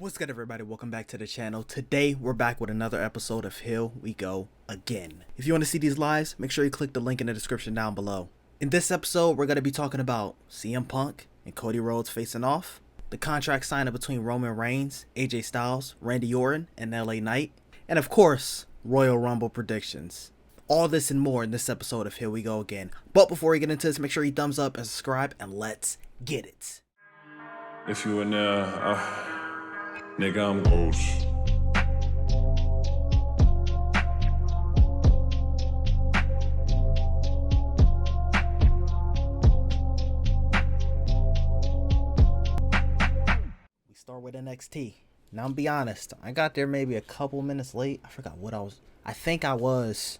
What's good, everybody? Welcome back to the channel. Today we're back with another episode of Here We Go Again. If you want to see these lives, make sure you click the link in the description down below. In this episode, we're going to be talking about CM Punk and Cody Rhodes facing off, the contract signing between Roman Reigns, AJ Styles, Randy Orton, and LA Knight, and of course, Royal Rumble predictions. All this and more in this episode of Here We Go Again. But before we get into this, make sure you thumbs up and subscribe, and let's get it. If you were there, nigga, I'm ghost. We start with NXT. Now, I'm be honest, I got there maybe a couple minutes late. I forgot what I think I was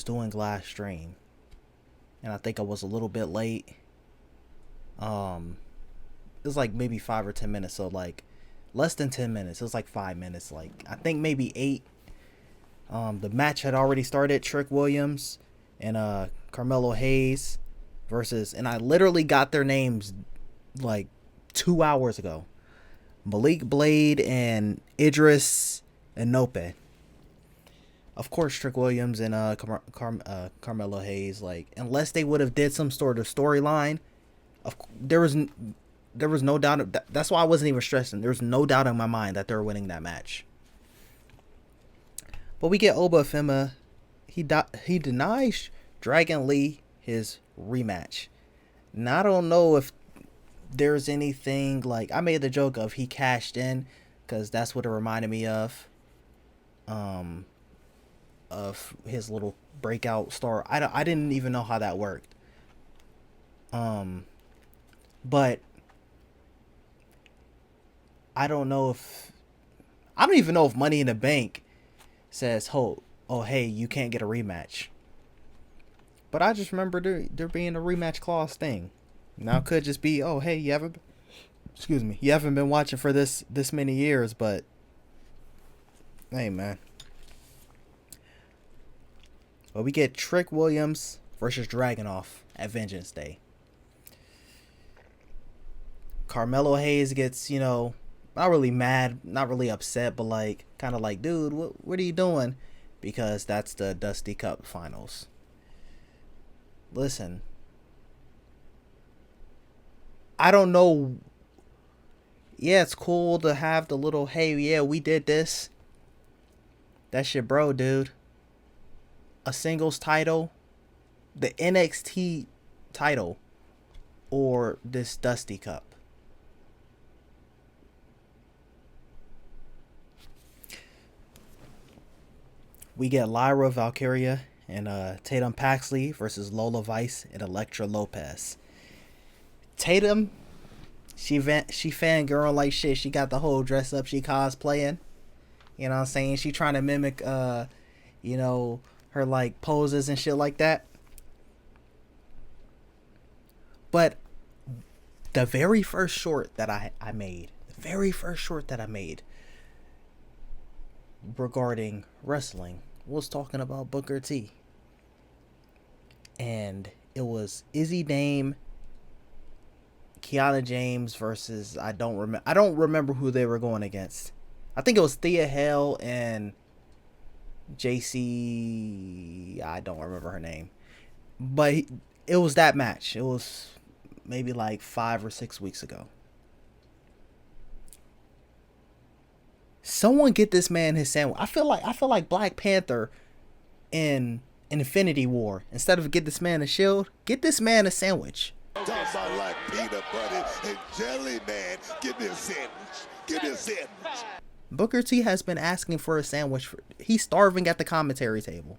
doing live stream, and I think I was a little bit late. It was like maybe 5 or 10 minutes, so like less than 10 minutes. It was like 5 minutes, like I think maybe 8. The match had already started. Trick Williams and Carmelo Hayes versus, and I literally got their names like 2 hours ago, Malik Blade and Idris and Nope. Of course, Trick Williams and Carmelo Hayes, like, unless they would have did some sort of storyline, there was no doubt. That's why I wasn't even stressing. There was no doubt in my mind that they were winning that match. But we get Oba Fema. He denies Dragon Lee his rematch. Now, I don't know if there's anything, like, I made the joke of he cashed in, because that's what it reminded me of his little breakout star. I didn't even know how that worked. But I don't even know if Money in the Bank says, oh hey, you can't get a rematch. But I just remember there being a rematch clause thing. Now it could just be, oh hey, you haven't been watching for this many years, but hey, man. Well, we get Trick Williams versus Dragunov at Vengeance Day. Carmelo Hayes gets, not really mad, not really upset, but like, kind of like, dude, what are you doing? Because that's the Dusty Cup finals. Listen, I don't know. Yeah, it's cool to have the little, hey, yeah, we did this. That's your bro, dude. A singles title, the NXT title, or this Dusty Cup. We get Lyra Valkyria and Tatum Paxley versus Lola Vice and Elektra Lopez. Tatum, she fangirl like shit. She got the whole dress up, she cosplaying. You know what I'm saying? She trying to mimic, her like poses and shit like that. But the very first short that I made regarding wrestling was talking about Booker T. And it was Izzy Dame, Kiana James versus, I don't remember who they were going against. I think it was Thea Hale and JC, I don't remember her name. But it was that match. It was maybe like 5 or 6 weeks ago. Someone get this man his sandwich. I feel like Black Panther in Infinity War. Instead of get this man a shield, get this man a sandwich. Talk about like peanut butter and jelly, man. Give me a sandwich. Give me a sandwich. Booker T has been asking for a sandwich. He's starving at the commentary table.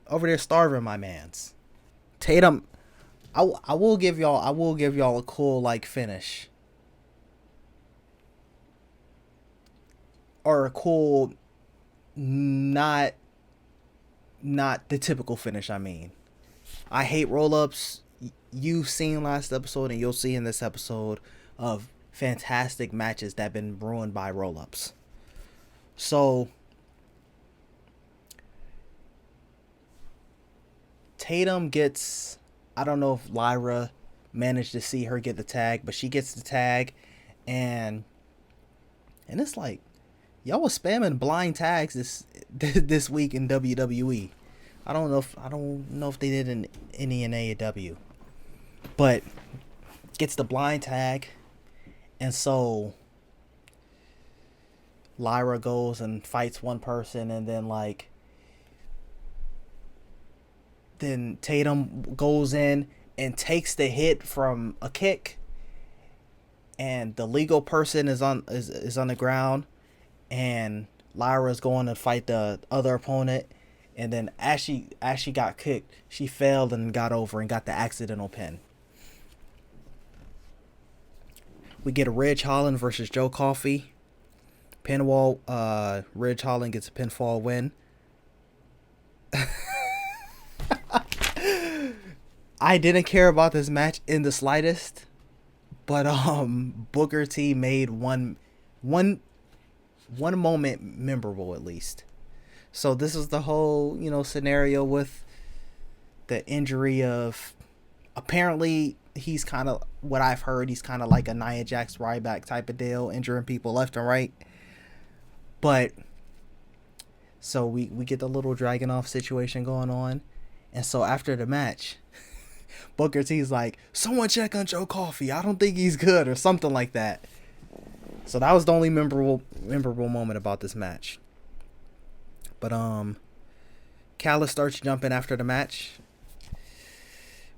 Over there starving, my mans. Tatum, I will give y'all a cool like finish. Or a cool, not the typical finish, I mean. I hate roll-ups. You've seen last episode and you'll see in this episode of fantastic matches that have been ruined by roll-ups. So, Tatum gets, I don't know if Lyra managed to see her get the tag, but she gets the tag, and And it's like, y'all was spamming blind tags this week in WWE. I don't know if they did in any in AEW, but gets the blind tag, and so Lyra goes and fights one person, and then Tatum goes in and takes the hit from a kick, and the legal person is on the ground, and Lyra's going to fight the other opponent, and then as she got kicked, she failed and got over and got the accidental pin. We get a Ridge Holland versus Joe Coffey. Pinfall. Ridge Holland gets a pinfall win. I didn't care about this match in the slightest, but Booker T made one moment memorable at least. So this is the whole, scenario with the injury of, apparently he's kind of, what I've heard, he's kind of like a Nia Jax Ryback type of deal, injuring people left and right. But so we get the little Dragunov situation going on, and so after the match, Booker T's like, someone check on Joe Coffey, I don't think he's good, or something like that. So that was the only memorable moment about this match. But Callis starts jumping after the match.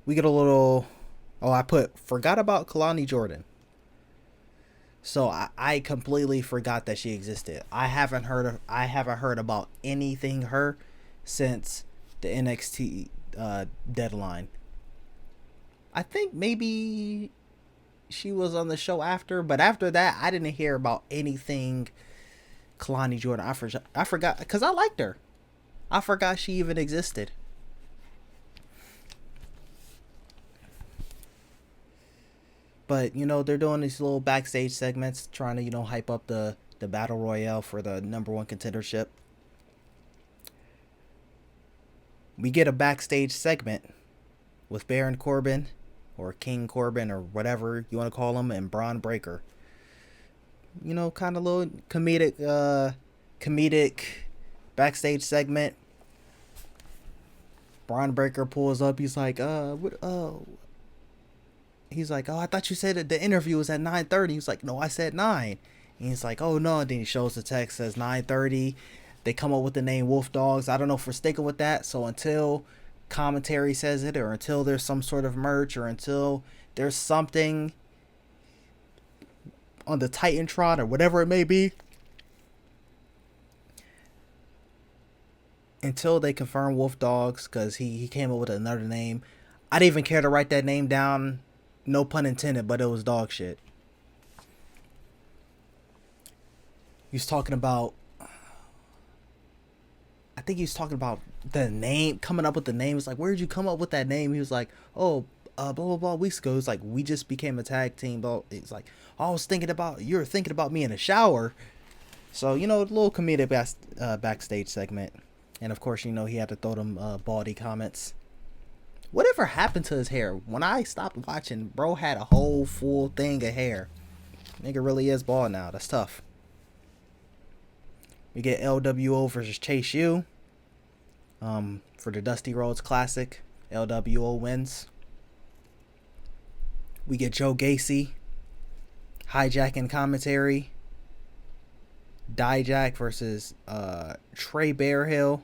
We get a little, forgot about Kalani Jordan. So I completely forgot that she existed. I haven't heard about anything her since the NXT deadline. I think maybe she was on the show after, but after that I didn't hear about anything Kalani Jordan. I forgot because I liked her. I forgot she even existed. But they're doing these little backstage segments trying to hype up the battle royale for the number one contendership. We get a backstage segment with Baron Corbin, or King Corbin, or whatever you want to call him, and Braun Breaker. Kind of little comedic backstage segment. Braun Breaker pulls up. He's like, He's like, I thought you said that the interview was at 9:30. He's like, no, I said 9. And he's like, oh no. And then he shows the text, says 9:30. They come up with the name Wolf Dogs. I don't know if we're sticking with that. So until commentary says it, or until there's some sort of merch, or until there's something on the Titantron or whatever it may be, until they confirm Wolf Dogs, because he came up with another name. I didn't even care to write that name down. No pun intended, but it was dog shit. He was talking about, I think he was talking about the name, coming up with the name. It's like, where did you come up with that name? He was like, blah, blah, blah, weeks ago. It's like, we just became a tag team. It's like, you were thinking about me in the shower. So, a little comedic backstage segment. And of course, he had to throw them baldy comments. Whatever happened to his hair? When I stopped watching, bro had a whole full thing of hair. Nigga really is bald now. That's tough. We get LWO versus Chase U. For the Dusty Rhodes Classic. LWO wins. We get Joe Gacy hijacking commentary. Dijak versus Trey Bearhill.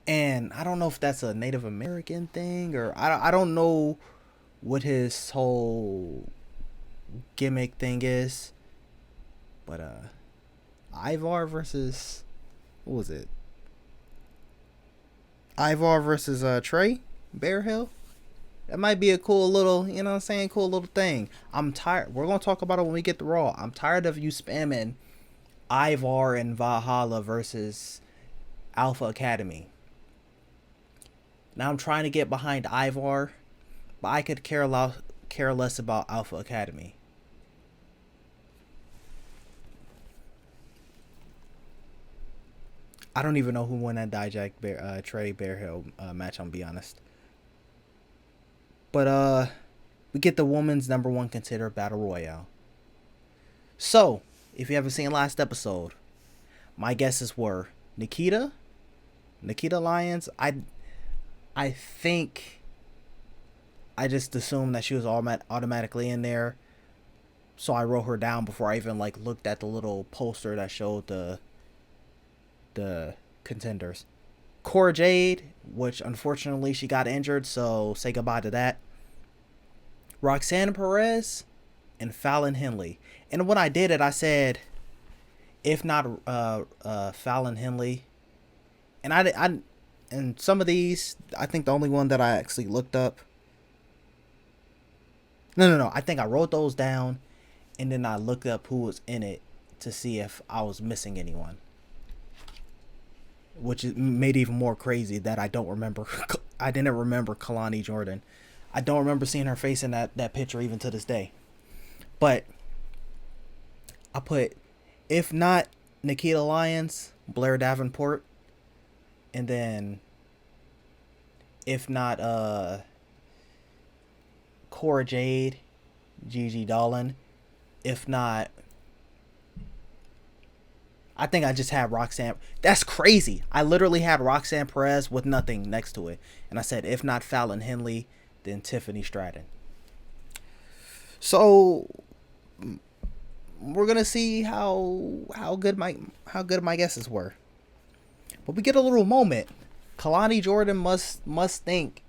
And I don't know if that's a Native American thing, or I don't know what his whole gimmick thing is. But Ivar versus, what was it? Ivar versus Trey Bearhill. That might be a cool little, cool little thing. I'm tired. We're going to talk about it when we get to Raw. I'm tired of you spamming Ivar and Valhalla versus Alpha Academy. Now I'm trying to get behind Ivar, but I could care less about Alpha Academy. I don't even know who won that Dijak Trey Bearhill match, I'm be honest. But we get the women's number one contender battle royale. So, if you haven't seen last episode, my guesses were Nikita Lyons. I think I just assumed that she was automatically in there, so I wrote her down before I even like looked at the little poster that showed the contenders. Cora Jade, which unfortunately she got injured, so say goodbye to that. Roxanne Perez and Fallon Henley. And when I did it, I said, if not Fallon Henley, and and some of these, I think the only one that I actually looked up. No. I think I wrote those down, and then I looked up who was in it to see if I was missing anyone. Which made it even more crazy that I don't remember. I didn't remember Kalani Jordan. I don't remember seeing her face in that picture even to this day. But I put, if not Nikita Lyons, Blair Davenport, and then if not Cora Jade, Gigi Dolan, if not, I think I just had Roxanne. That's crazy. I literally had Roxanne Perez with nothing next to it. And I said, if not Fallon Henley, then Tiffany Stratton. So we're gonna see how good my guesses were. But we get a little moment. Kalani Jordan must think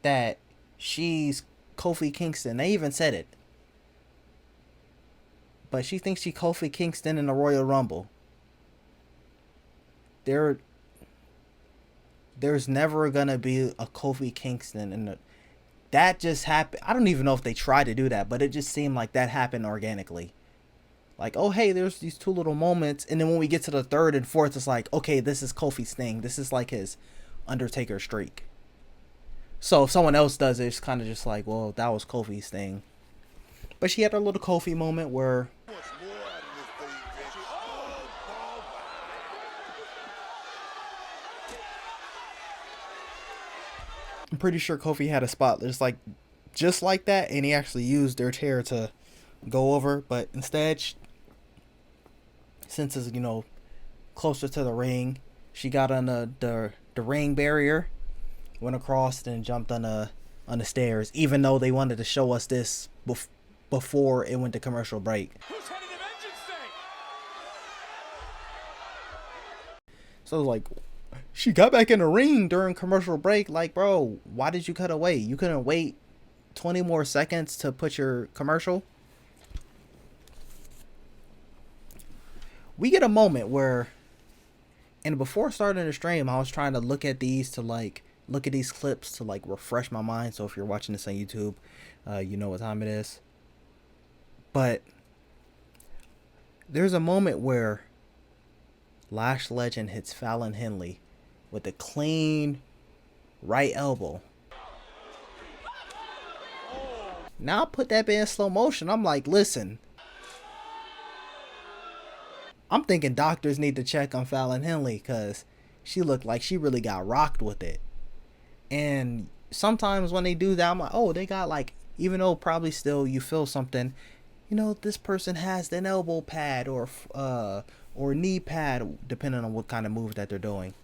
that she's Kofi Kingston. They even said it. But she thinks she's Kofi Kingston in the Royal Rumble. There's never gonna be a Kofi Kingston in the. That just happened. I don't even know if they tried to do that, but it just seemed like that happened organically. Like, oh hey, there's these two little moments, and then when we get to the third and fourth, it's like, okay, this is Kofi's thing. This is like his Undertaker streak. So if someone else does it, it's kind of just like, well, that was Kofi's thing. But she had her little Kofi moment where. I'm pretty sure Kofi had a spot just like that, and he actually used their chair to go over. But instead, since it's closer to the ring, she got on the ring barrier, went across, and jumped on the stairs. Even though they wanted to show us this before it went to commercial break. Who's heading the Vengeance Day? So like. She got back in the ring during commercial break. Like, bro, why did you cut away? You couldn't wait 20 more seconds to put your commercial? We get a moment where, and before starting the stream, I was trying to look at these clips to refresh my mind. So if you're watching this on YouTube, you know what time it is. But there's a moment where Lash Legend hits Fallon Henley with a clean right elbow. Now I put that bit in slow motion. I'm like, listen. I'm thinking doctors need to check on Fallon Henley because she looked like she really got rocked with it. And sometimes when they do that, I'm like, oh, they got even though probably still you feel something, this person has an elbow pad or knee pad, depending on what kind of move that they're doing.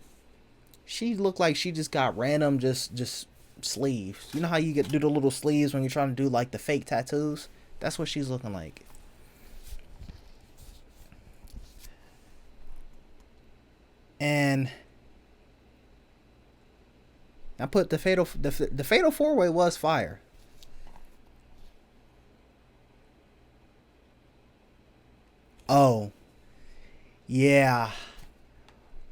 She looked like she just got random just sleeves. You know how you do the little sleeves when you're trying to do the fake tattoos? That's what she's looking like. And I put the fatal 4-way was fire. Oh. Yeah.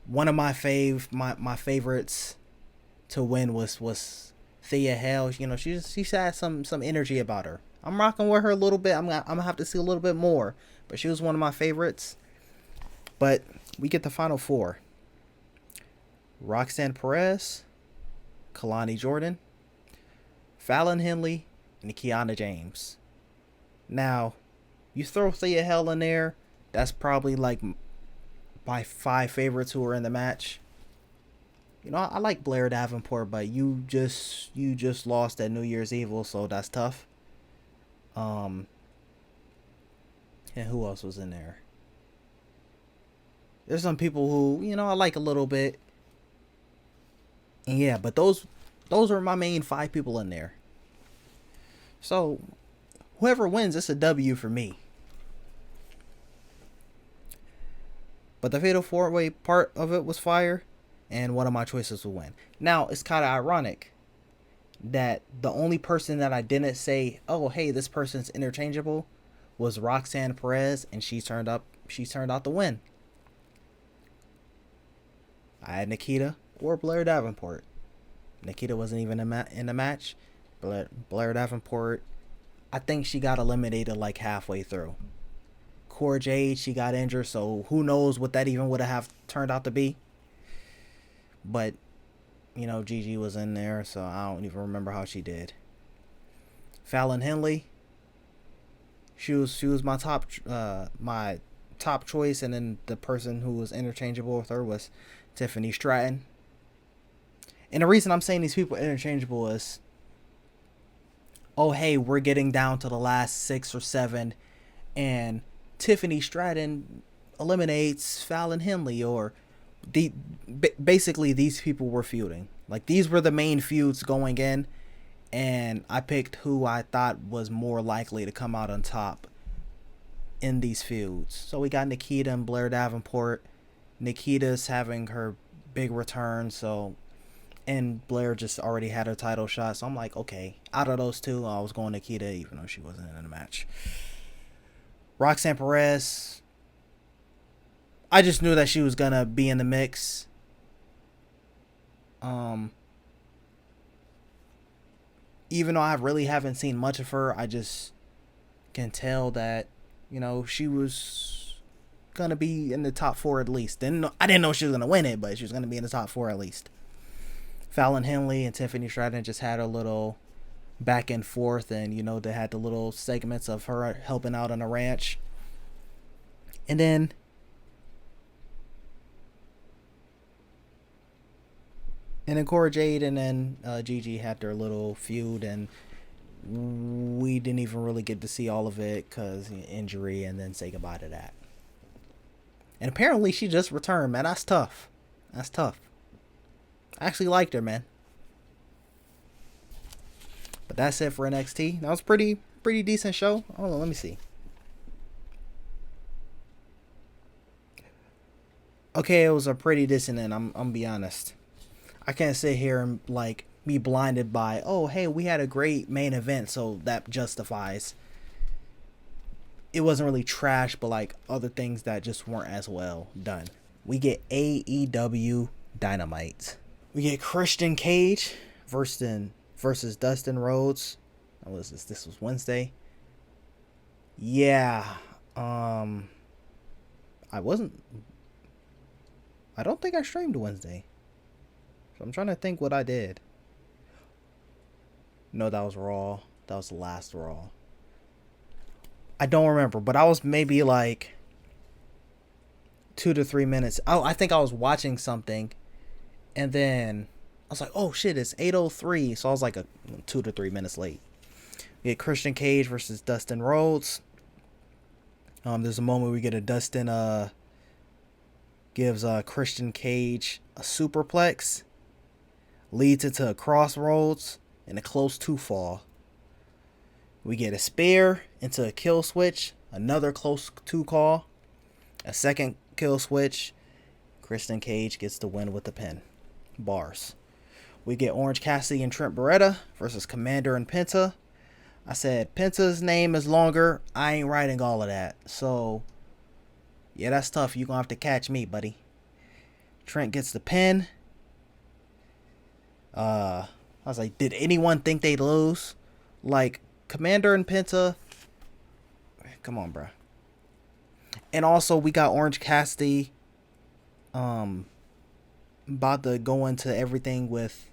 One of my favorites to win was Thea Hale. She's had some energy about her. I'm rocking with her a little bit. I'm gonna have to see a little bit more. But she was one of my favorites. But we get the final four. Roxanne Perez, Kalani Jordan, Fallon Henley, and Kiana James. Now, you throw Thea Hale in there, that's probably my 5 favorites who were in the match. I like Blair Davenport, but you just lost at New Year's Evil, so that's tough. And who else was in there? There's some people who, you know, I like a little bit. And yeah, but those are my main 5 people in there. So whoever wins, it's a W for me. But the Fatal 4-Way part of it was fire, and one of my choices will win. Now, it's kind of ironic that the only person that I didn't say, oh, hey, this person's interchangeable, was Roxanne Perez, and she turned out to win. I had Nikita or Blair Davenport. Nikita wasn't even in the match. Blair Davenport, I think she got eliminated like halfway through. Cora Jade, she got injured, so who knows what that even would have turned out to be. But, you know, Gigi was in there, so I don't even remember how she did. Fallon Henley, she was my top choice, and then the person who was interchangeable with her was Tiffany Stratton. And the reason I'm saying these people are interchangeable is, oh, hey, we're getting down to the last 6 or 7, and Tiffany Stratton eliminates Fallon Henley, or basically these people were feuding. Like, these were the main feuds going in, and I picked who I thought was more likely to come out on top in these feuds. So we got Nikita and Blair Davenport. Nikita's having her big return, and Blair just already had her title shot, so I'm like, okay, out of those two, I was going Nikita, even though she wasn't in the match. Roxanne Perez, I just knew that she was gonna be in the mix. Even though I really haven't seen much of her, I just can tell that, you know, she was gonna be in the top 4 at least. I didn't know she was gonna win it, but she was gonna be in the top 4 at least. Fallon Henley and Tiffany Stratton just had a little back and forth, and, you know, they had the little segments of her helping out on the ranch. And then Cora Jade and then Gigi had their little feud, and we didn't even really get to see all of it because injury, and then say goodbye to that. And apparently she just returned, man. That's tough. I actually liked her, man. But that's it for NXT. That was pretty decent show. Hold on, let me see. Okay, it was a pretty decent end. I'm gonna be honest. I can't sit here and like be blinded by, oh, hey, we had a great main event, so that justifies. It wasn't really trash, but like other things that just weren't as well done. We get AEW Dynamite. We get Christian Cage versus Dustin Rhodes. What was this? This was Wednesday. Yeah. I don't think I streamed Wednesday. So I'm trying to think what I did. No, that was Raw. That was the last Raw. I don't remember, but I was maybe like 2 to 3 minutes. Oh, I think I was watching something, and then I was like, oh shit, it's 8:03. So I was like 2 to 3 minutes late. We get Christian Cage versus Dustin Rhodes. There's a moment we get a Dustin gives Christian Cage a superplex, leads into a crossroads and a close 2 fall. We get a spear into a kill switch, another close 2 call, a second kill switch. Christian Cage gets the win with the pin. Bars. We get Orange Cassidy and Trent Beretta versus Commander and Penta. I said Penta's name is longer. I ain't writing all of that. So, yeah, that's tough. You're going to have to catch me, buddy. Trent gets the pin. I was like, did anyone think they'd lose? Like, Commander and Penta. Come on, bro. And also, we got Orange Cassidy about to go into everything with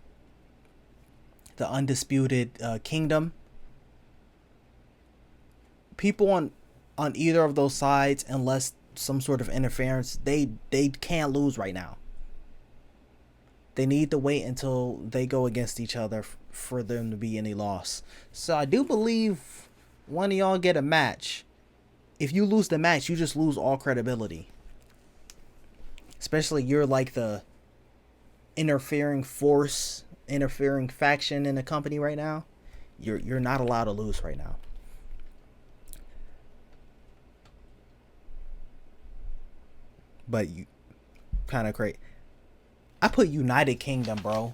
the Undisputed Kingdom. People on either of those sides, unless some sort of interference, they can't lose right now. They need to wait until they go against each other for them to be any loss. So I do believe one of y'all get a match, if you lose the match, you just lose all credibility. Especially you're like the interfering force, interfering faction in the company right now. You're not allowed to lose right now. But you kind of great. I put United Kingdom, bro.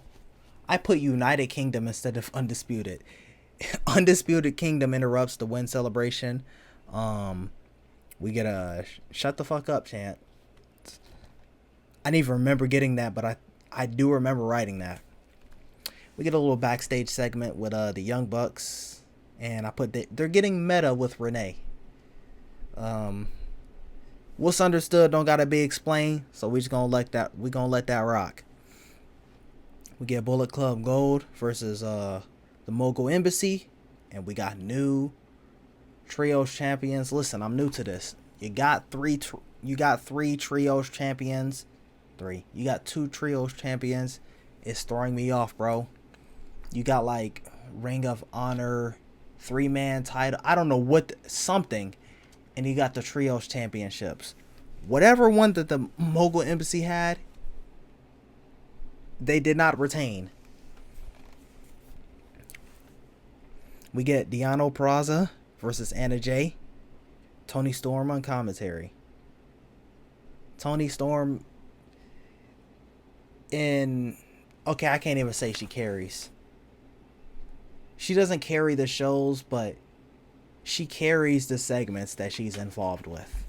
I put United Kingdom instead of Undisputed. Undisputed Kingdom interrupts the win celebration. We get a shut the fuck up chant. I didn't even remember getting that, but I do remember writing that. We get a little backstage segment with the Young Bucks, and I put they're getting meta with Renee. What's understood don't gotta be explained, so we gonna let that rock. We get Bullet Club Gold versus the Mogul Embassy, and we got new trios champions. Listen, I'm new to this. You got three trios champions. You got 2 trios champions. It's throwing me off, bro. You got like Ring of Honor 3-man title. I don't know what something. And you got the trios championships. Whatever one that the Mogul Embassy had, they did not retain. We get Deonna Purrazzo versus Anna Jay. Toni Storm on commentary. Toni Storm okay, I can't even say she carries. She doesn't carry the shows, but she carries the segments that she's involved with.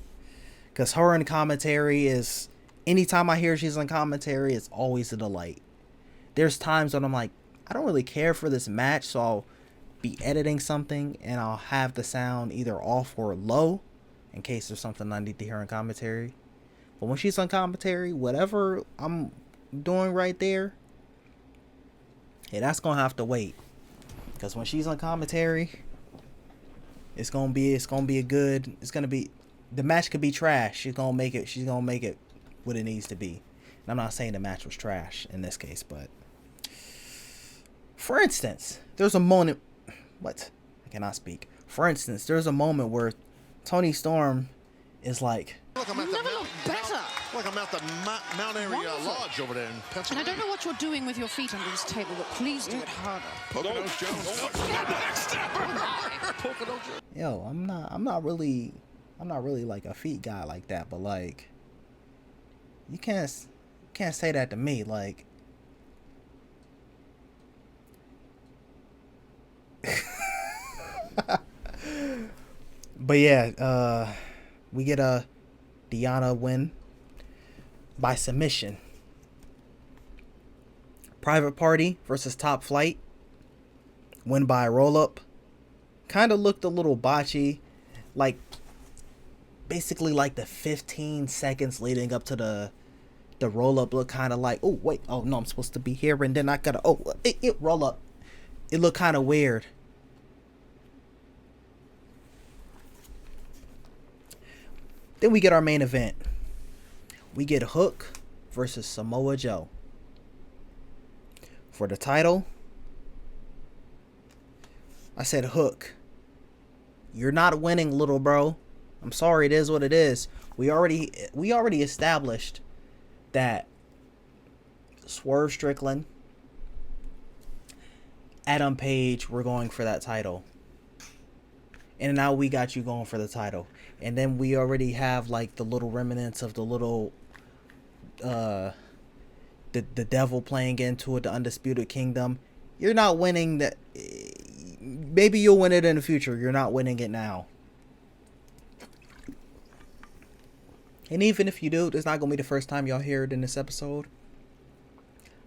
Because her in commentary is, anytime I hear she's in commentary, it's always a delight. There's times when I'm like, I don't really care for this match, so I'll be editing something and I'll have the sound either off or low in case there's something I need to hear in commentary. But when she's on commentary, whatever I'm doing right there, yeah, that's gonna have to wait. Because when she's on commentary, the match could be trash. She's gonna make it what it needs to be. And I'm not saying the match was trash in this case, but for instance, there's a moment. What? I cannot speak. For instance, there's a moment where Toni Storm is like, Look, I'm at Never looked better. Look, I'm at the Mount Airy Lodge over there in And I Pennsylvania. don't know what you're doing with your feet under this table, but please do it harder. Poconos Jones. Poconos Jones. yo, I'm not really like a feet guy like that, but like, you can't say that to me, like. But yeah, we get a Deonna win by submission. Private Party versus Top Flight, win by roll up. Kind of looked a little botchy, like basically like the 15 seconds leading up to the roll up looked kind of like, oh wait, oh no, I'm supposed to be here, and then I gotta it roll up. It looked kind of weird. Then we get our main event. We get Hook versus Samoa Joe. For the title, I said, Hook, you're not winning, little bro. I'm sorry, it is what it is. We already established that Swerve Strickland, Adam Page were going for that title. And now we got you going for the title. And then we already have like the little remnants of the little the devil playing into it, the Undisputed Kingdom. You're not winning that. Maybe you'll win it in the future. You're not winning it now. And even if you do, it's not going to be the first time y'all hear it in this episode.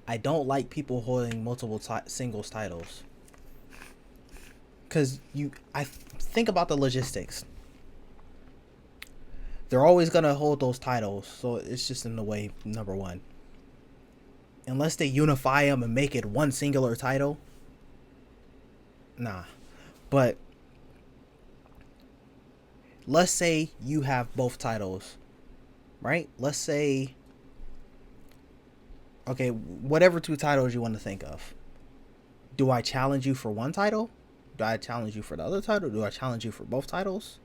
I don't like people holding multiple singles titles. Because I think about the logistics. They're always going to hold those titles. So it's just in the way, number one. Unless they unify them and make it one singular title. Nah. But let's say you have both titles. Right? Let's say, okay, whatever 2 titles you want to think of. Do I challenge you for one title? Do I challenge you for the other title? Do I challenge you for both titles?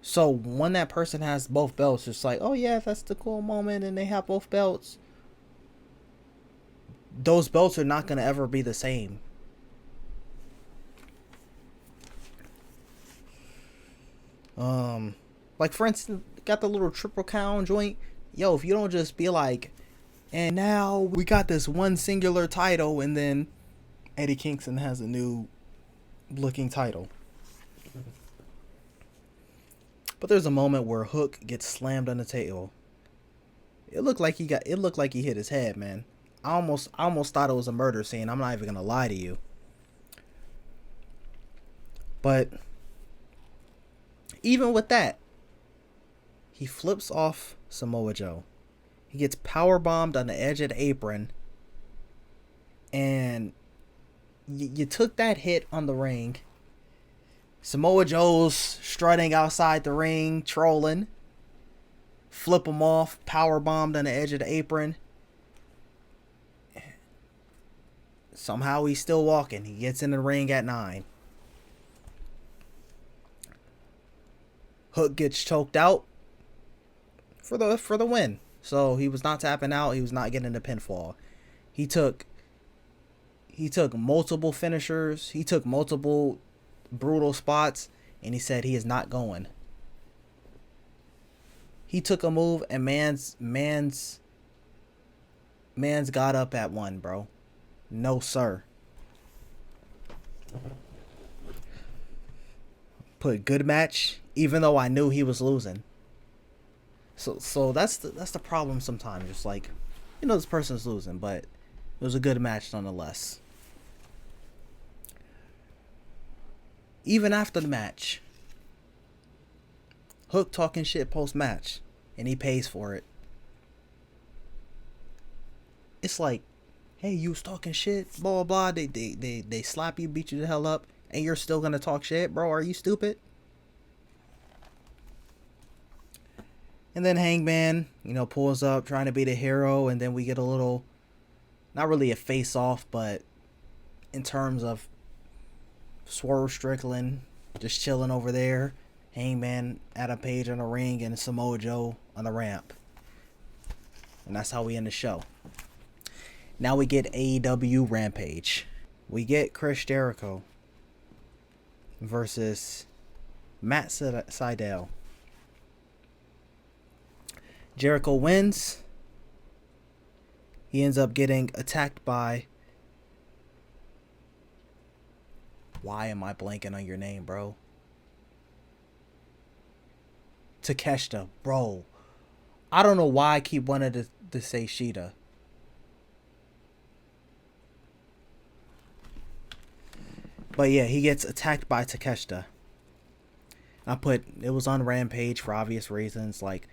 So when that person has both belts, it's like, oh yeah, that's the cool moment, and they have both belts. Those belts are not gonna ever be the same. Like for instance, got the little Triple Crown joint. Yo, if you don't just be like, and now we got this one singular title, and then Eddie Kingston has a new looking title. But there's a moment where Hook gets slammed on the table. It looked like he hit his head, man. I almost thought it was a murder scene. I'm not even gonna lie to you. But even with that, he flips off Samoa Joe. He gets power bombed on the edge of the apron, and you took that hit on the ring. Samoa Joe's strutting outside the ring, trolling. Flip him off, power bombed on the edge of the apron. Somehow he's still walking. He gets in the ring at 9. Hook gets choked out for the win. So he was not tapping out. He was not getting the pinfall. He took multiple finishers. He took multiple brutal spots, and he said he is not going. He took a move, and man's got up at 1, bro. No sir. Put good match, even though I knew he was losing. So that's the problem sometimes. Just like, you know, this person's losing, but it was a good match nonetheless. Even after the match, Hook talking shit post-match, and he pays for it. It's like, hey, you was talking shit, blah, blah, blah. They slap you, beat you the hell up, and you're still gonna talk shit? Bro, are you stupid? And then Hangman, you know, pulls up, trying to be the hero, and then we get a little, not really a face-off, but in terms of Swerve Strickland just chilling over there, Hangman, Adam Page on the ring, and Samoa Joe on the ramp. And that's how we end the show. Now we get AEW Rampage. We get Chris Jericho versus Matt Sydal. Jericho wins. He ends up getting attacked by... Why am I blanking on your name, bro? Takeshita, bro. I don't know why I keep wanting to say Shida. But yeah, he gets attacked by Takeshita. It was on Rampage for obvious reasons. Like,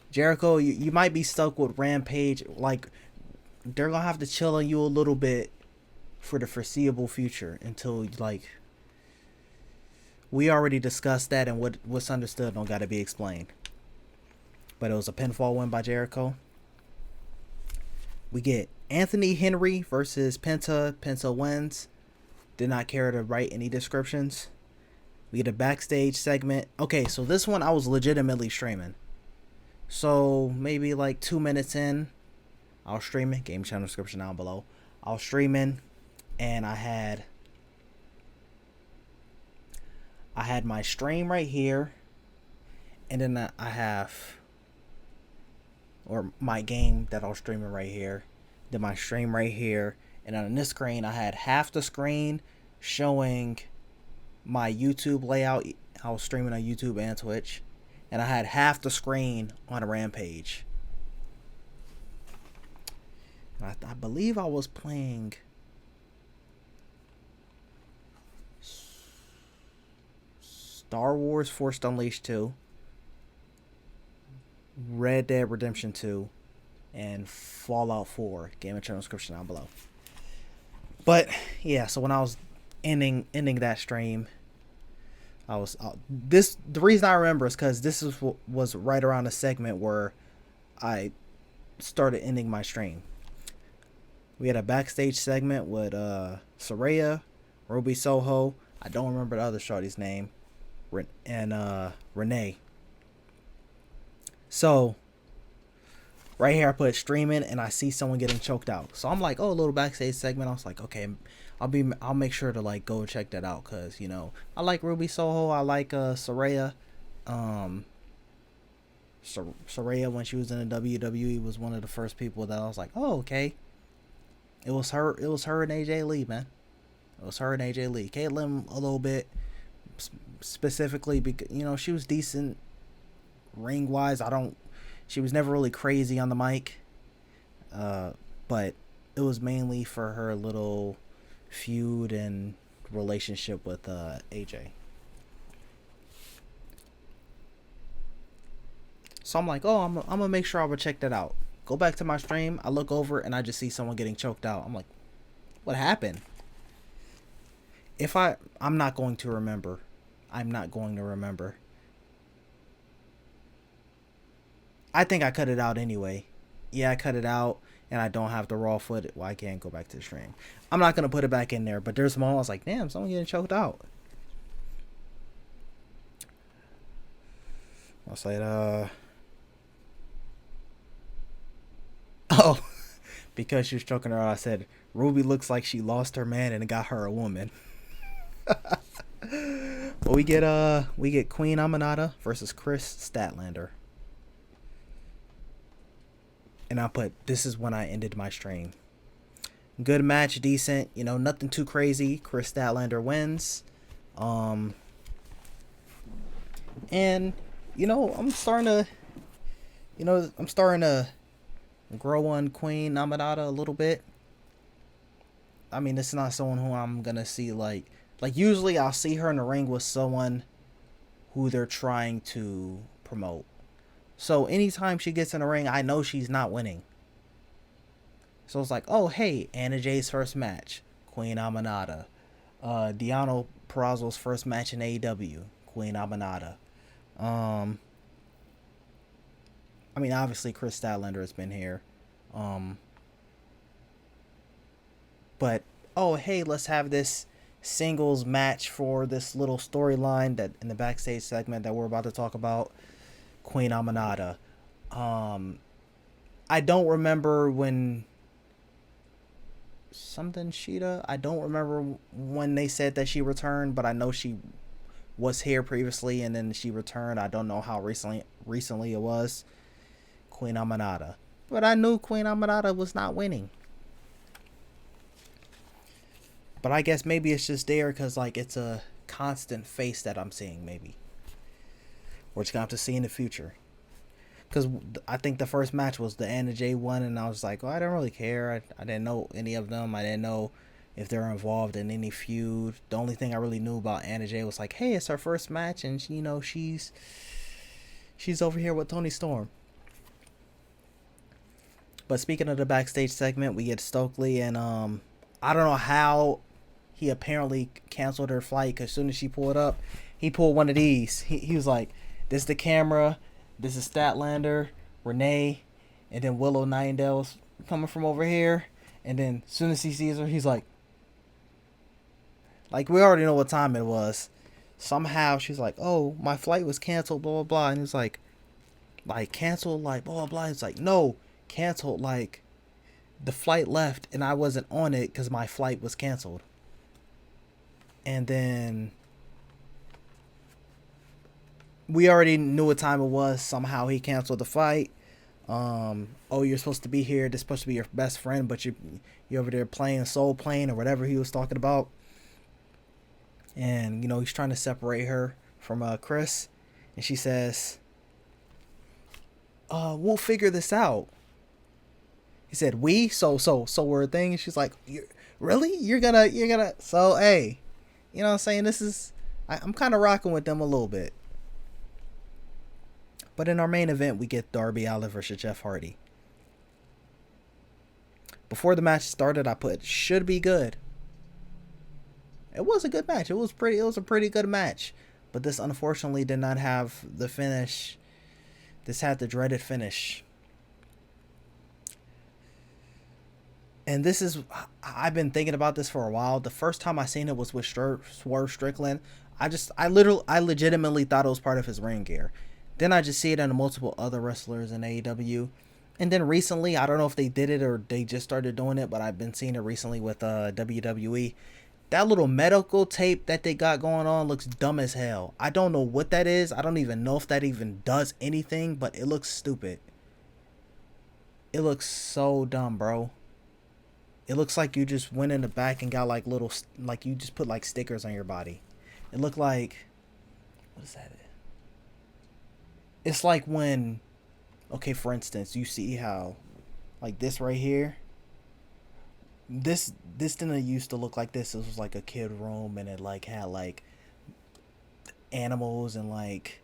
Jericho, you might be stuck with Rampage. Like, they're going to have to chill on you a little bit for the foreseeable future until, like... We already discussed that, and what's understood don't got to be explained. But it was a pinfall win by Jericho. We get Anthony Henry versus Penta. Penta wins. Did not care to write any descriptions. We get a backstage segment. Okay, so this one I was legitimately streaming. So maybe like 2 minutes in, I was streaming. Game channel description down below. I was streaming, and I had my stream right here, and then I have, or my game that I was streaming right here, then my stream right here, and on this screen I had half the screen showing my YouTube layout. I was streaming on YouTube and Twitch, and I had half the screen on a Rampage. I believe I was playing Star Wars Force Unleashed 2, Red Dead Redemption 2, and Fallout 4. Game and channel description down below. But yeah, so when I was ending that stream, the reason I remember is because this was right around the segment where I started ending my stream. We had a backstage segment with Saraya, Ruby Soho. I don't remember the other shorty's name. And Renee. So right here I put streaming and I see someone getting choked out. So I'm like, oh, a little backstage segment. I was like, okay, I'll make sure to like go check that out, because, you know, I like Ruby Soho. I like Saraya. Saraya, when she was in the WWE, was one of the first people that I was like, oh, okay. It was her and AJ Lee, man. It was her and AJ Lee. Caitlyn a little bit, specifically because, you know, she was decent ring wise. She was never really crazy on the mic, but it was mainly for her little feud and relationship with AJ. So I'm like, oh, I'm gonna make sure I would check that out. Go back to my stream. I look over and I just see someone getting choked out. I'm like, what happened? I'm not going to remember. I'm not going to remember. I think I cut it out anyway. Yeah, I cut it out, and I don't have the raw footage. Well, I can't go back to the stream. I'm not going to put it back in there, but there's a moment I was like, damn, someone getting choked out. I said, oh, because she was choking her out, I said, Ruby looks like she lost her man and got her a woman. Well, we get Queen Aminata versus Chris Statlander. And I put, this is when I ended my stream. Good match, decent, you know, nothing too crazy. Chris Statlander wins. And, you know, I'm starting to grow on Queen Aminata a little bit. I mean, it's not someone who I'm gonna see like usually I'll see her in the ring with someone who they're trying to promote. So anytime she gets in the ring, I know she's not winning. So it's like, oh, hey, Anna Jay's first match, Queen Aminata. Deonna Purrazzo's first match in AEW, Queen Aminata. I mean, obviously Chris Statlander has been here. But, oh, hey, let's have this singles match for this little storyline that in the backstage segment that we're about to talk about. Queen Aminata. I don't remember when something Sheeta. I don't remember when they said that she returned, but I know she was here previously and then she returned. I don't know how recently it was. Queen Aminata. But I knew Queen Aminata was not winning. But I guess maybe it's just there because, like, it's a constant face that I'm seeing, maybe. We're just going to have to see in the future. Because I think the first match was the Anna Jay one, and I was like, oh, I don't really care. I didn't know any of them. I didn't know if they were involved in any feud. The only thing I really knew about Anna Jay was like, hey, it's her first match, and, you know, she's over here with Toni Storm. But speaking of the backstage segment, we get Stokely, and I don't know how he apparently canceled her flight, because as soon as she pulled up, he pulled one of these. He was like, this is the camera, this is Statlander, Renee, and then Willow Nightingale's coming from over here. And then as soon as he sees her, he's like, we already know what time it was. Somehow she's like, oh, my flight was canceled, blah, blah, blah. And he's like canceled, like, blah, blah, blah. It's like, no, canceled, like, the flight left and I wasn't on it because my flight was canceled. And then we already knew what time it was. Somehow he canceled the fight. Oh, you're supposed to be here. This is supposed to be your best friend, but you're over there playing Soul Plane or whatever he was talking about. And, you know, he's trying to separate her from Chris. And she says, we'll figure this out. He said, we? So we're a thing? And she's like, really? You're gonna, so, hey, you know what I'm saying? This is, I'm kind of rocking with them a little bit. But in our main event, we get Darby Allin versus Jeff Hardy. Before the match started, I put, should be good. It was a good match. It was a pretty good match. But this unfortunately did not have the finish. This had the dreaded finish. And this is, I've been thinking about this for a while. The first time I seen it was with Swerve Strickland. I legitimately thought it was part of his ring gear. Then I just see it in multiple other wrestlers in AEW. And then recently, I don't know if they did it or they just started doing it, but I've been seeing it recently with WWE. That little medical tape that they got going on looks dumb as hell. I don't know what that is. I don't even know if that even does anything, but it looks stupid. It looks so dumb, bro. It looks like you just went in the back and got like little, like you just put like stickers on your body. It looked like, what is that? It's like when, okay, for instance, you see how, like this right here, this didn't used to look like this. It was like a kid room, and it like had like animals and like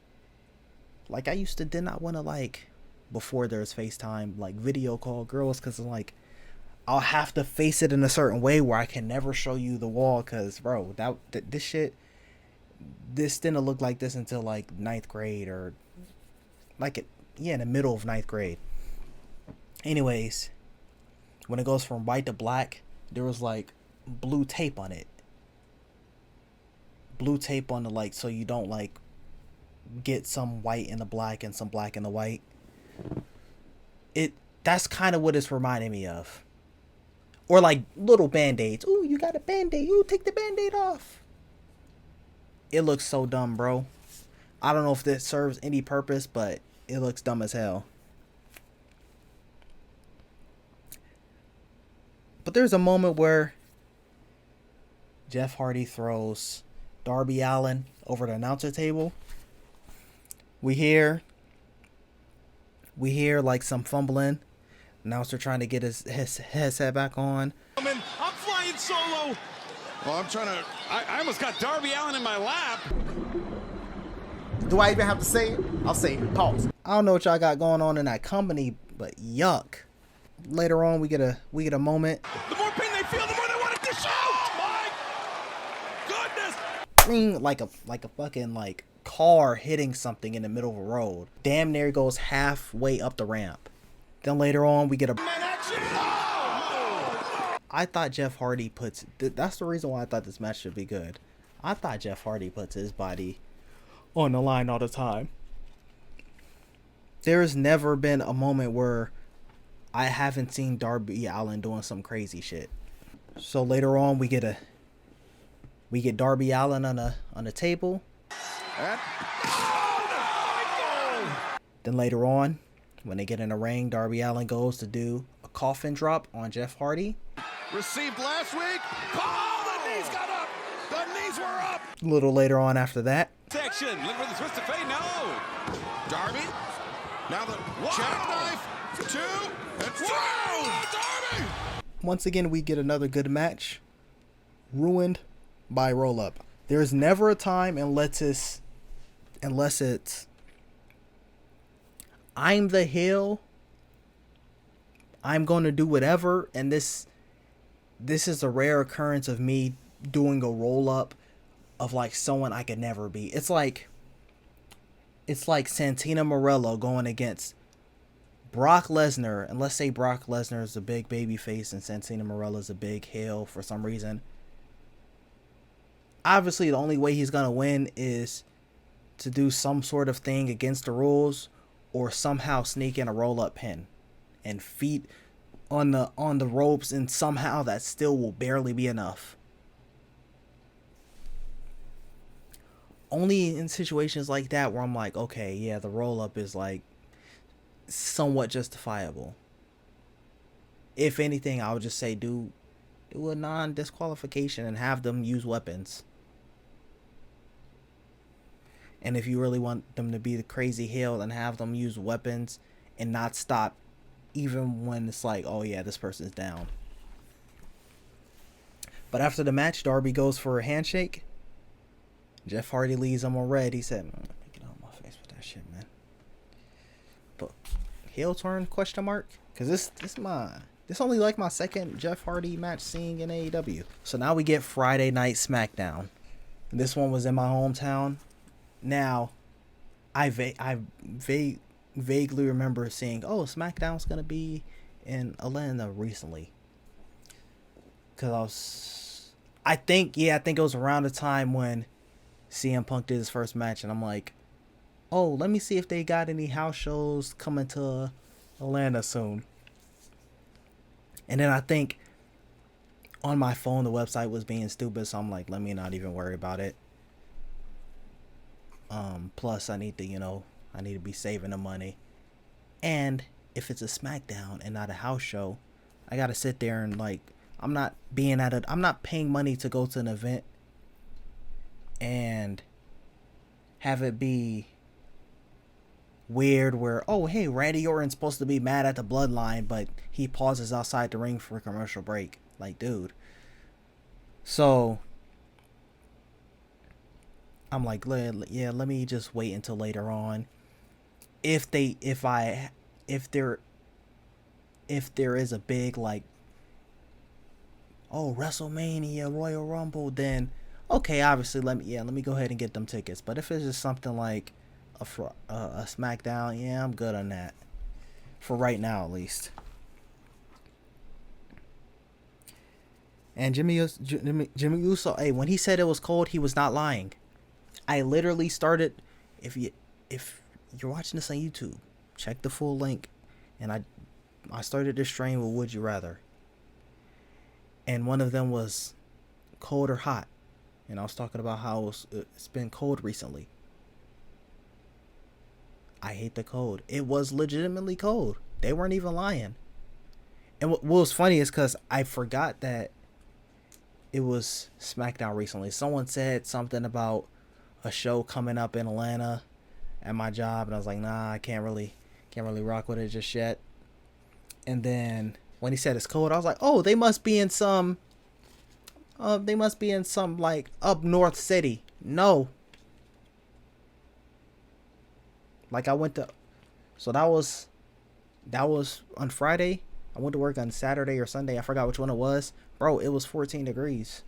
I used to did not want to, like, before there's FaceTime, like video call girls, because like I'll have to face it in a certain way where I can never show you the wall, because bro, this shit, this didn't look like this until like 9th grade, or like it, yeah, in the middle of 9th grade. Anyways, when it goes from white to black, there was like blue tape on it. Blue tape on the, like, so you don't like get some white in the black and some black in the white. That's kind of what it's reminding me of. Or like little band-aids. Ooh, you got a band-aid. Ooh, take the band-aid off. It looks so dumb, bro. I don't know if this serves any purpose, but it looks dumb as hell. But there's a moment where Jeff Hardy throws Darby Allin over the announcer table. We hear like some fumbling. Announcer trying to get his headset back on. I'm flying solo. Well, I almost got Darby Allin in my lap. Do I even have to say it? I'll say it. Pause. I don't know what y'all got going on in that company, but yuck. Later on, we get a moment. The more pain they feel, the more they want it to show. Oh my goodness! I mean, like a fucking like car hitting something in the middle of a road. Damn near goes halfway up the ramp. Then later on, we get a. I thought Jeff Hardy puts. That's the reason why I thought this match should be good. I thought Jeff Hardy puts his body on the line all the time. There's never been a moment where I haven't seen Darby Allin doing some crazy shit. So later on, we get Darby Allin on a table. Then later on, when they get in the ring, Darby Allin goes to do a coffin drop on Jeff Hardy. Received last week. Oh, the knees got up. The knees were up. A little later on after that. Section. Look for the twist of fate. No. Darby. Now the jackknife. 2 and throw. Darby. Once again, we get another good match. Ruined by roll up. There's never a time unless it's I'm the heel, I'm going to do whatever, and this is a rare occurrence of me doing a roll up of like someone I could never be. It's like Santino Marella going against Brock Lesnar, and let's say Brock Lesnar is a big baby face and Santino Marella is a big heel for some reason. Obviously, the only way he's going to win is to do some sort of thing against the rules, or somehow sneak in a roll-up pin and feet on the ropes, and somehow that still will barely be enough. Only in situations like that where I'm like, okay, yeah, the roll-up is like somewhat justifiable. If anything, I would just say do a non-disqualification and have them use weapons. And if you really want them to be the crazy heel, then have them use weapons and not stop even when it's like, oh yeah, this person's down. But after the match, Darby goes for a handshake. Jeff Hardy leaves him on red. He said, get out of my face with that shit, man. But heel turn, question mark? Because this only like my second Jeff Hardy match seeing in AEW. So now we get Friday Night Smackdown. This one was in my hometown. Now, I vaguely remember seeing, oh, SmackDown's going to be in Atlanta recently. Because I think it was around the time when CM Punk did his first match. And I'm like, oh, let me see if they got any house shows coming to Atlanta soon. And then I think on my phone the website was being stupid, so I'm like, let me not even worry about it. Plus I need to be saving the money. And if it's a SmackDown and not a house show, I gotta sit there and like, I'm not paying money to go to an event and have it be weird where, oh hey, Randy Orton's supposed to be mad at the Bloodline, but he pauses outside the ring for a commercial break. Like, dude. So I'm like, yeah, let me just wait until later on. If there is a big like, oh, WrestleMania, Royal Rumble, then okay, obviously let me go ahead and get them tickets. But if it's just something like a SmackDown, yeah, I'm good on that for right now at least. And Jimmy Uso, hey, when he said it was cold, he was not lying. I literally started, if you're watching this on YouTube, check the full link, and I started this stream with Would You Rather, and one of them was cold or hot, and I was talking about how it's been cold recently. I hate the cold. It was legitimately cold. They weren't even lying. And what was funny is because I forgot that it was SmackDown recently. Someone said something about a show coming up in Atlanta at my job, and I was like, nah, I can't really rock with it just yet. And then when he said it's cold, I was like, oh, they must be in some like up north city. No. Like I went to, so that was on Friday. I went to work on Saturday or Sunday. I forgot which one it was. Bro, it was 14 degrees.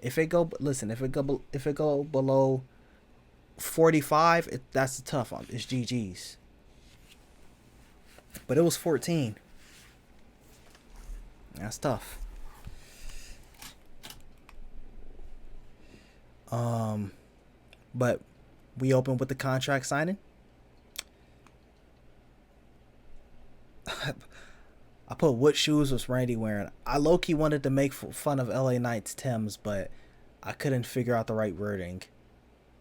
If it go below 45, that's a tough one. It's GG's. But it was 14. That's tough. But we opened with the contract signing. I put what shoes was Randy wearing. I low-key wanted to make fun of LA Knight's Timbs, but I couldn't figure out the right wording.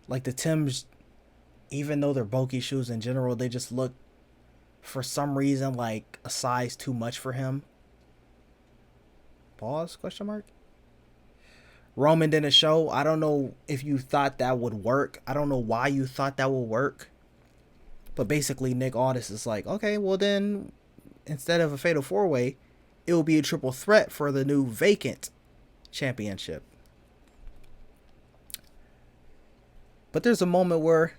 Like the Timbs, even though they're bulky shoes in general, they just look, for some reason, like a size too much for him. Pause? Question mark? Roman didn't show. I don't know if you thought that would work. I don't know why you thought that would work. But basically, Nick Aldis is like, okay, well then, instead of a fatal 4-way, it will be a triple threat for the new vacant championship. But there's a moment where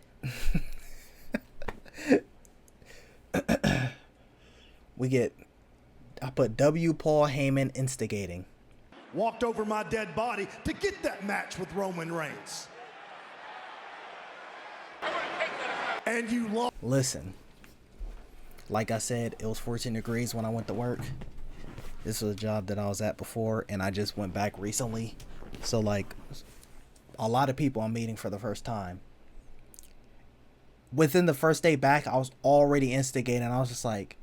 I put W. Paul Heyman instigating. Walked over my dead body to get that match with Roman Reigns. And you lost. Listen, like I said, it was 14 degrees when I went to work. This was a job that I was at before, and I just went back recently. So, like, a lot of people I'm meeting for the first time. Within the first day back, I was already instigating. I was just like,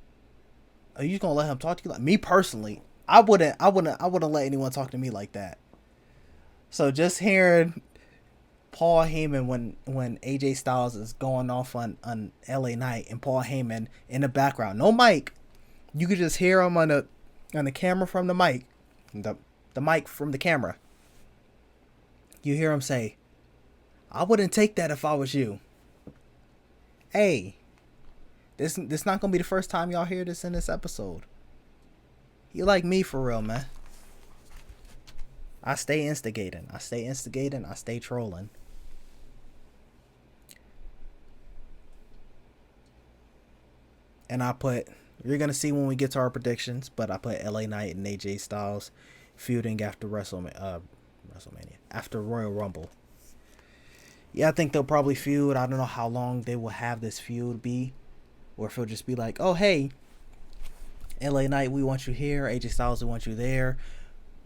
are you gonna let him talk to you? Like me personally, I wouldn't let anyone talk to me like that. So just hearing Paul Heyman when AJ Styles is going off on LA Knight and Paul Heyman in the background, no mic, you could just hear him on the camera from the mic, the mic from the camera. You hear him say, "I wouldn't take that if I was you." Hey, this not gonna be the first time y'all hear this in this episode. You like me for real, man. I stay instigating. I stay trolling. And you're going to see when we get to our predictions, but I put LA Knight and AJ Styles feuding after WrestleMania, after Royal Rumble. Yeah, I think they'll probably feud. I don't know how long they will have this feud be, or if it'll just be like, oh, hey, LA Knight, we want you here. AJ Styles, we want you there.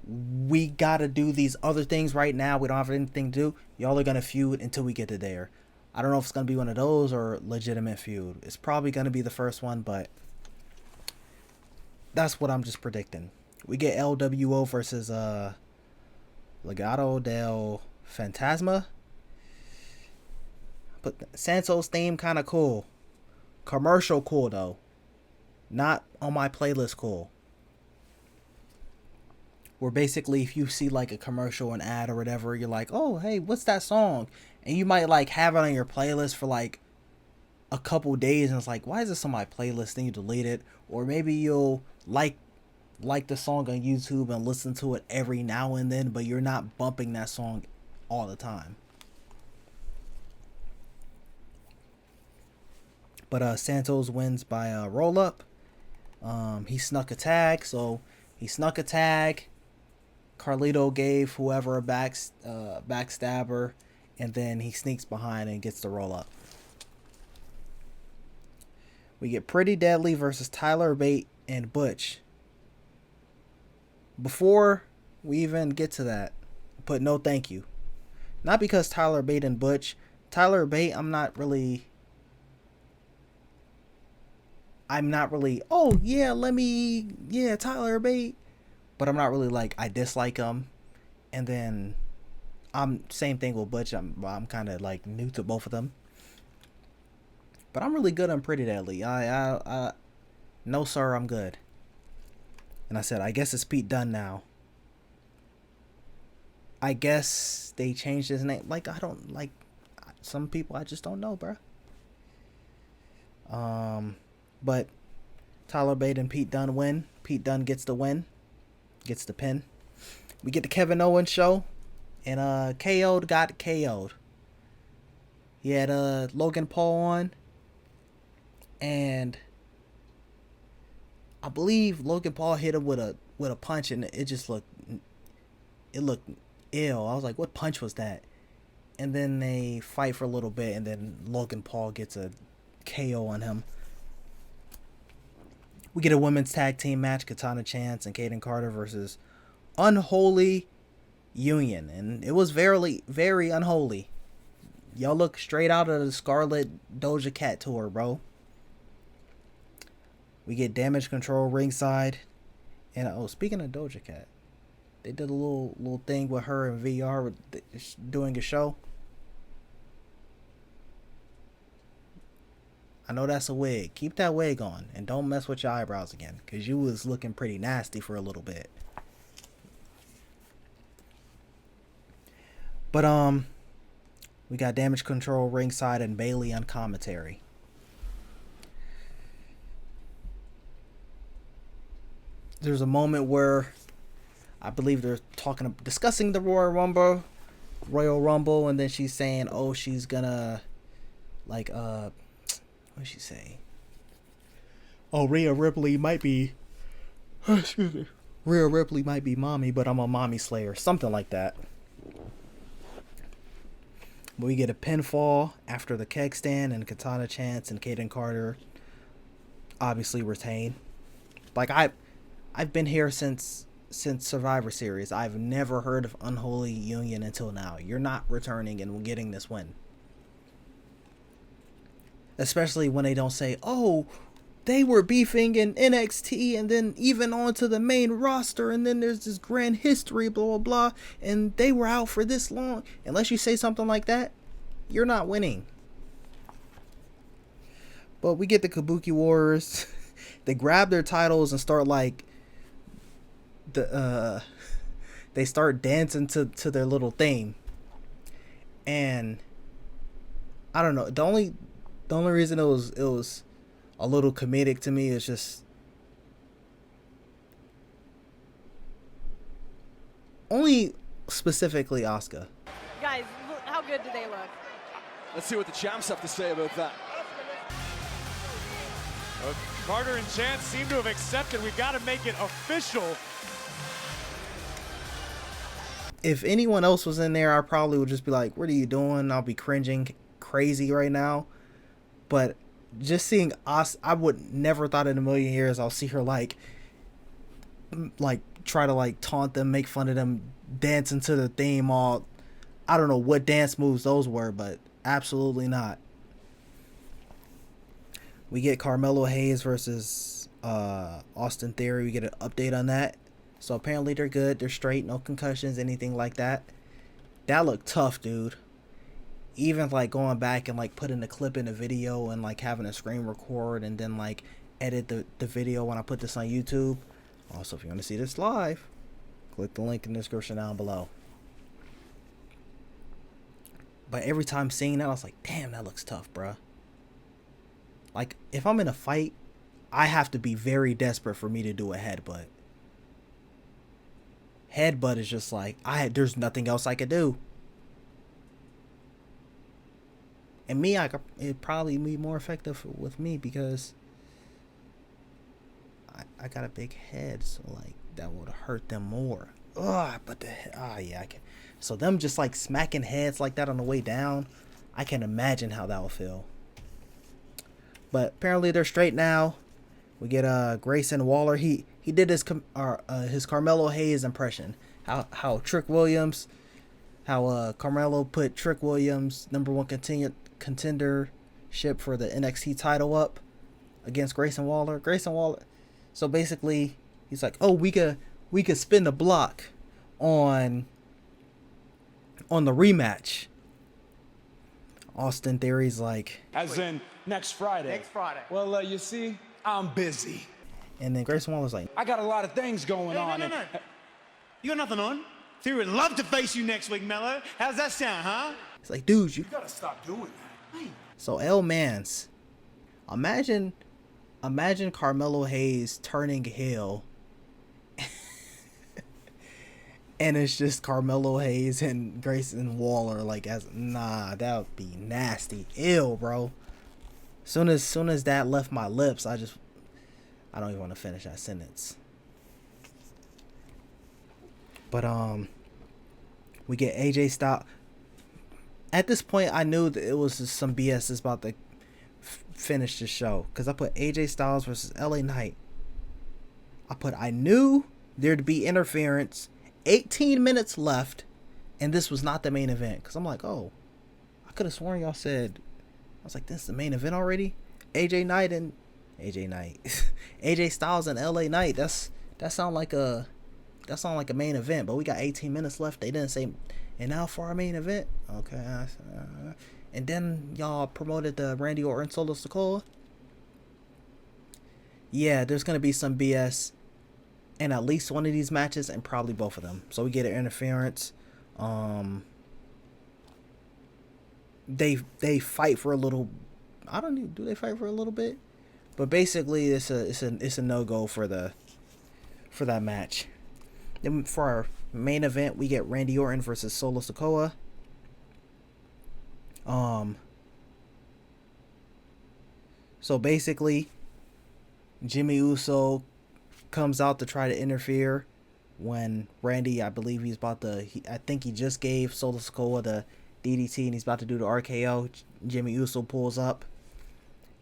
we gotta do these other things right now. We don't have anything to do. Y'all are gonna feud until we get to there. I don't know if it's gonna be one of those or legitimate feud. It's probably gonna be the first one, but that's what I'm just predicting. We get LWO versus Legado del Fantasma. But Santos theme kind of cool. Commercial cool though. Not on my playlist cool. Where basically if you see like a commercial, an ad or whatever, you're like, oh, hey, what's that song? And you might like have it on your playlist for like a couple days and it's like, why is this on my playlist? Then you delete it. Or maybe you'll like the song on YouTube and listen to it every now and then, but you're not bumping that song all the time. But Santos wins by roll up. He snuck a tag, so he snuck a tag. Carlito gave whoever a backstabber, and then he sneaks behind and gets the roll up. We get Pretty Deadly versus Tyler Bate and Butch. Before we even get to that, put no thank you. Not because Tyler Bate and Butch. Tyler Bate, I'm not really, oh yeah, Tyler Bate. But I'm not really like, I dislike him. And then, same thing with Butch. I'm kind of like new to both of them. But I'm really good on Pretty Deadly. No sir, I'm good. And I said, I guess it's Pete Dunne now. I guess they changed his name. Like, I don't like some people. I just don't know, bro. But Tyler Bate and Pete Dunne win. Pete Dunne gets the win. Gets the pin. We get the Kevin Owens show. And KO'd got KO'd. He had Logan Paul on. And I believe Logan Paul hit him with a punch, and it just looked ill. I was like, what punch was that? And then they fight for a little bit, and then Logan Paul gets a KO on him. We get a women's tag team match, Katana Chance and Kaden Carter versus Unholy Union. And it was very, very unholy. Y'all look straight out of the Scarlet Doja Cat tour, bro. We get Damage Control ringside. And speaking of Doja Cat, they did a little thing with her in VR doing a show. I know that's a wig. Keep that wig on and don't mess with your eyebrows again, because you was looking pretty nasty for a little bit. But we got Damage Control ringside and Bayley on commentary. There's a moment where I believe they're discussing the Royal Rumble, and then she's saying, oh, she's gonna like what did she say? Oh, Rhea Ripley might be Rhea Ripley might be mommy, but I'm a mommy slayer. Something like that. But we get a pinfall after the keg stand, and Katana Chance and Kaden Carter obviously retain. Like, I've been here since Survivor Series. I've never heard of Unholy Union until now. You're not returning and getting this win. Especially when they don't say, oh, they were beefing in NXT and then even onto the main roster, and then there's this grand history, blah, blah, blah, and they were out for this long. Unless you say something like that, you're not winning. But we get the Kabuki Warriors. They grab their titles and start like they start dancing to their little theme. And I don't know, the only reason it was a little comedic to me is just only specifically Asuka. Guys, how good do they look? Let's see what the champs have to say about that. Carter and Chance seem to have accepted. We've got to make it official. If anyone else was in there, I probably would just be like, what are you doing? I'll be cringing crazy right now. But just seeing us, I would never thought in a million years I'll see her like try to like taunt them, make fun of them, dancing to the theme. All I don't know what dance moves those were, but absolutely not. We get Carmelo Hayes versus Austin Theory. We get an update on that. So apparently they're good. They're straight. No concussions, anything like that. That looked tough, dude. Even like going back and like putting the clip in the video and like having a screen record and then like edit the video when I put this on YouTube. Also, if you want to see this live, click the link in the description down below. But every time seeing that, I was like, damn, that looks tough, bruh. Like, if I'm in a fight, I have to be very desperate for me to do a headbutt. Headbutt is just like, there's nothing else I could do. And me, it'd probably be more effective with me because I got a big head, so like that would hurt them more. But yeah, I can. So them just like smacking heads like that on the way down, I can imagine how that will feel. But apparently they're straight now. We get Grayson Waller. He did his Carmelo Hayes impression. How Trick Williams, how Carmelo put Trick Williams #1 contendership for the NXT title up against Grayson Waller. So basically, he's like, oh, we could spin the block on the rematch. Austin Theory's like, as in next Friday. Next Friday. Well, you see, I'm busy. And then Grayson Waller's like, I got a lot of things going on. No. You got nothing on? Theory would love to face you next week, Mello. How's that sound, huh? it's like, dude, you Gotta stop doing that. So L Mans, imagine Carmelo Hayes turning heel, and it's just Carmelo Hayes and Grayson Waller. Like, that would be nasty, ill, bro. Soon as that left my lips, I don't even want to finish that sentence. But we get AJ Styles. At this point, I knew that it was just some BS that's about to finish the show. Because I put AJ Styles versus LA Knight. I knew there'd be interference. 18 minutes left. And this was not the main event. Because I'm like, oh. I could have sworn y'all said. I was like, this is the main event already? AJ Styles and LA Knight. That sound like a main event. But we got 18 minutes left. They didn't say... And now for our main event, okay. And then y'all promoted the Randy Orton Solo Sikoa. Yeah, there's gonna be some BS in at least one of these matches, and probably both of them. So we get an interference. They fight for a little. I don't know. Do they fight for a little bit? But basically, it's a no-go for that match. Then for our main event, we get Randy Orton versus Solo Sikoa. So basically, Jimmy Uso comes out to try to interfere when Randy, I believe I think he just gave Solo Sikoa the DDT and he's about to do the RKO. Jimmy Uso pulls up.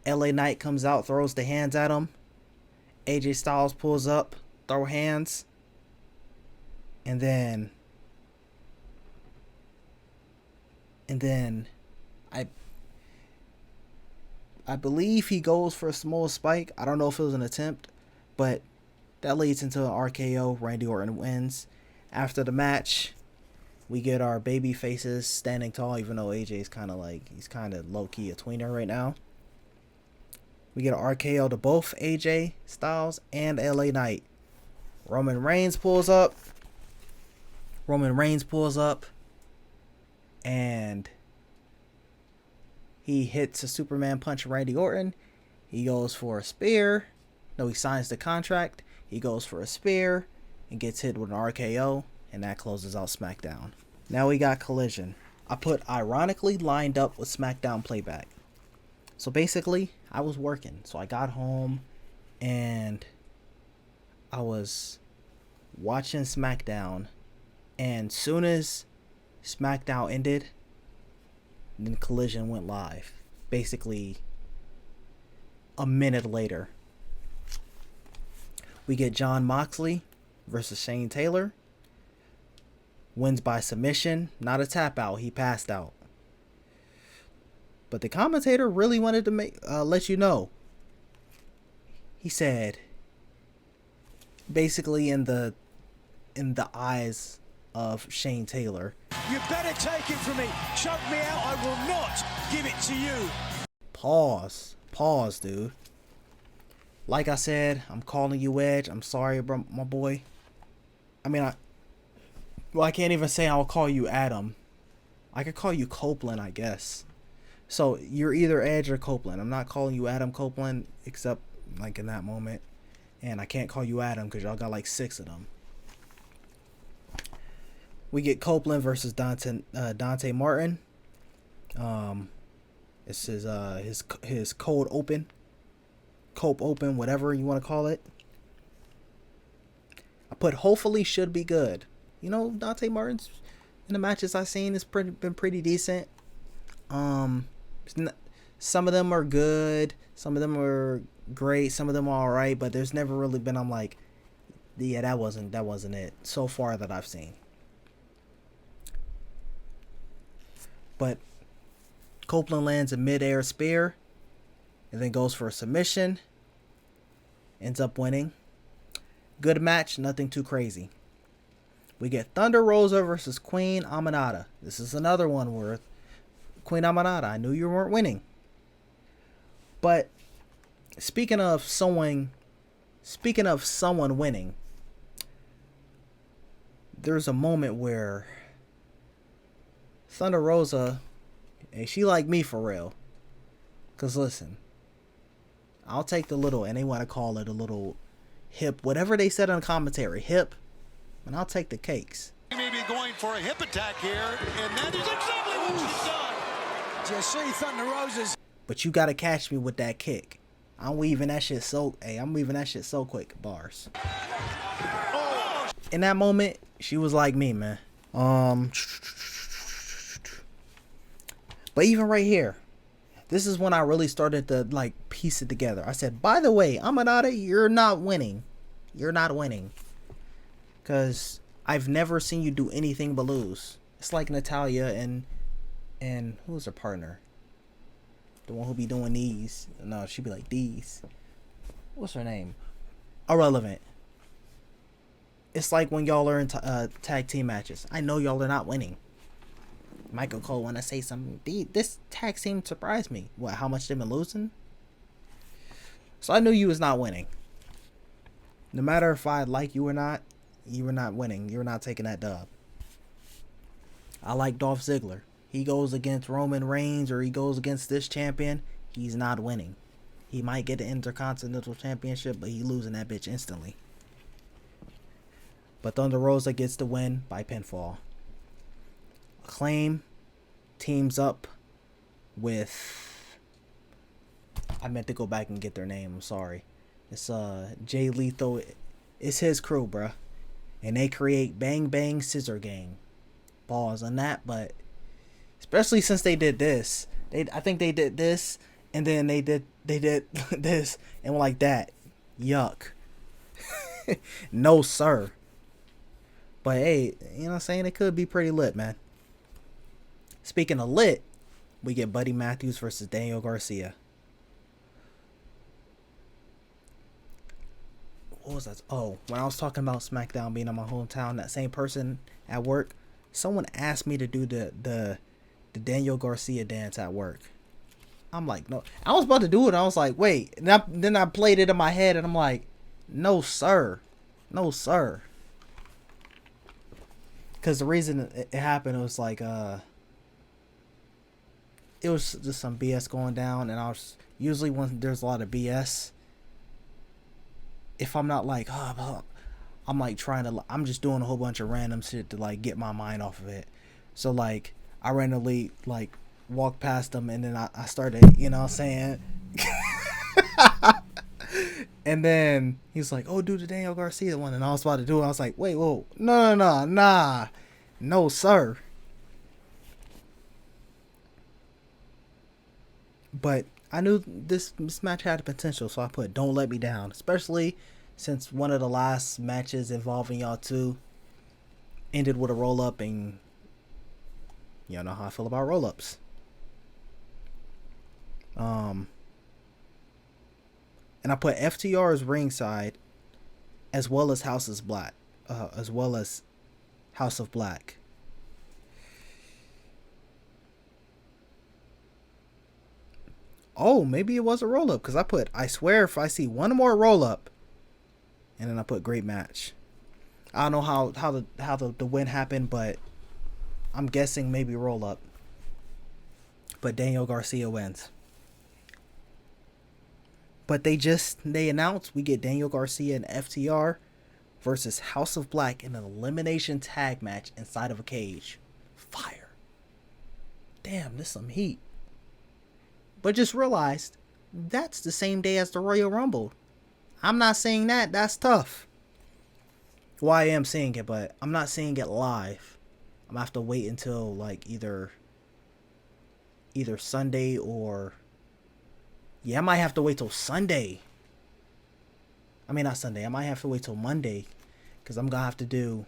LA Knight comes out, throws the hands at him. AJ Styles pulls up, throw hands. And then I believe he goes for a small spike. I don't know if it was an attempt, but that leads into an RKO. Randy Orton wins. After the match, we get our baby faces standing tall, even though AJ's he's kind of low-key a tweener right now. We get an RKO to both AJ Styles and LA Knight. Roman Reigns pulls up, and he hits a Superman punch Randy Orton. He goes for a spear. No, he signs the contract. He goes for a spear and gets hit with an RKO, and that closes out SmackDown. Now we got Collision. I put ironically lined up with SmackDown playback. So basically, I was working. So I got home and I was watching SmackDown, and soon as SmackDown ended, then Collision went live. Basically, a minute later, we get Jon Moxley versus Shane Taylor. Wins by submission, not a tap out. He passed out. But the commentator really wanted to let you know. He said, basically in the eyes of Shane Taylor, You better take it from me. Choke me out. I will not give it to you. Pause, dude. Like I said, I'm calling you Edge. I'm sorry, bro, my boy. I mean, I can't even say I'll call you Adam. I could call you Copeland, I guess. So you're either Edge or Copeland. I'm not calling you Adam Copeland, except like in that moment. And I can't call you Adam because y'all got like 6 of them. We get Copeland versus Dante Martin. This is his cold open. Cope open, whatever you want to call it. I put hopefully should be good. You know, Dante Martin's in the matches I've seen has been pretty decent. Some of them are good, some of them are great, some of them are alright, but there's never really been I'm like, yeah, that wasn't it so far that I've seen. But Copeland lands a mid-air spear and then goes for a submission. Ends up winning. Good match, nothing too crazy. We get Thunder Rosa versus Queen Aminata. This is another one worth. Queen Aminata, I knew you weren't winning. But speaking of someone winning, there's a moment where Thunder Rosa, and she like me for real. Cause listen, I'll take the little, and they want to call it a little hip, whatever they said on commentary, hip, and I'll take the cakes. He may be going for a hip attack here, and that is exactly what she's done. Do you see Thunder Rosa's? But you gotta catch me with that kick. I'm weaving that shit so quick. Bars. In that moment, she was like me, man. But even right here, this is when I really started to like piece it together. I said, by the way, Aminata, you're not winning. You're not winning. Because I've never seen you do anything but lose. It's like Natalya and who's her partner? The one who be doing these. No, she'd be like these. What's her name? Irrelevant. It's like when y'all are in tag team matches. I know y'all are not winning. Michael Cole want to say something. This tag team surprised me. What? How much they've been losing? So I knew you was not winning. No matter if I like you or not, you were not winning. You were not taking that dub. I like Dolph Ziggler. He goes against Roman Reigns or he goes against this champion. He's not winning. He might get the Intercontinental Championship, but he losing that bitch instantly. But Thunder Rosa gets the win by pinfall. Acclaim teams up with, I meant to go back and get their name, I'm sorry. It's Jay Lethal. It's his crew, bruh. And they create Bang Bang Scissor Gang. Pause on that, but especially since they did this. I think they did this and then they did this and like that. Yuck. No sir. But hey, you know what I'm saying? It could be pretty lit, man. Speaking of lit, we get Buddy Matthews versus Daniel Garcia. What was that? Oh, when I was talking about SmackDown being in my hometown, that same person at work, someone asked me to do the Daniel Garcia dance at work. I'm like, no. I was about to do it. I was like, wait. And then I played it in my head, and I'm like, no, sir. No, sir. Because the reason it happened, it was like, it was just some BS going down, and I was usually when there's a lot of BS, if I'm not like, I'm like I'm just doing a whole bunch of random shit to like get my mind off of it. So like I randomly like walked past him, and then I started, you know what I'm saying? And then he's like, oh, do the Daniel Garcia one, and I was about to do it. I was like, wait, whoa, no, sir. But I knew this match had the potential, so I put "Don't Let Me Down," especially since one of the last matches involving y'all two ended with a roll up, and y'all know how I feel about roll ups. And I put FTR's ringside as well as House of Black. Oh, maybe it was a roll up, because I swear if I see one more roll up, and then I put great match. I don't know how the win happened, but I'm guessing maybe roll up. But Daniel Garcia wins. But they announced we get Daniel Garcia and FTR versus House of Black in an elimination tag match inside of a cage. Fire. Damn, this some heat. But just realized that's the same day as the Royal Rumble. I'm not saying that. That's tough. Well, I am seeing it, but I'm not seeing it live. I'm gonna have to wait until like either Sunday or... Yeah, I might have to wait till Sunday. I mean, not Sunday. I might have to wait till Monday, because I'm going to have to do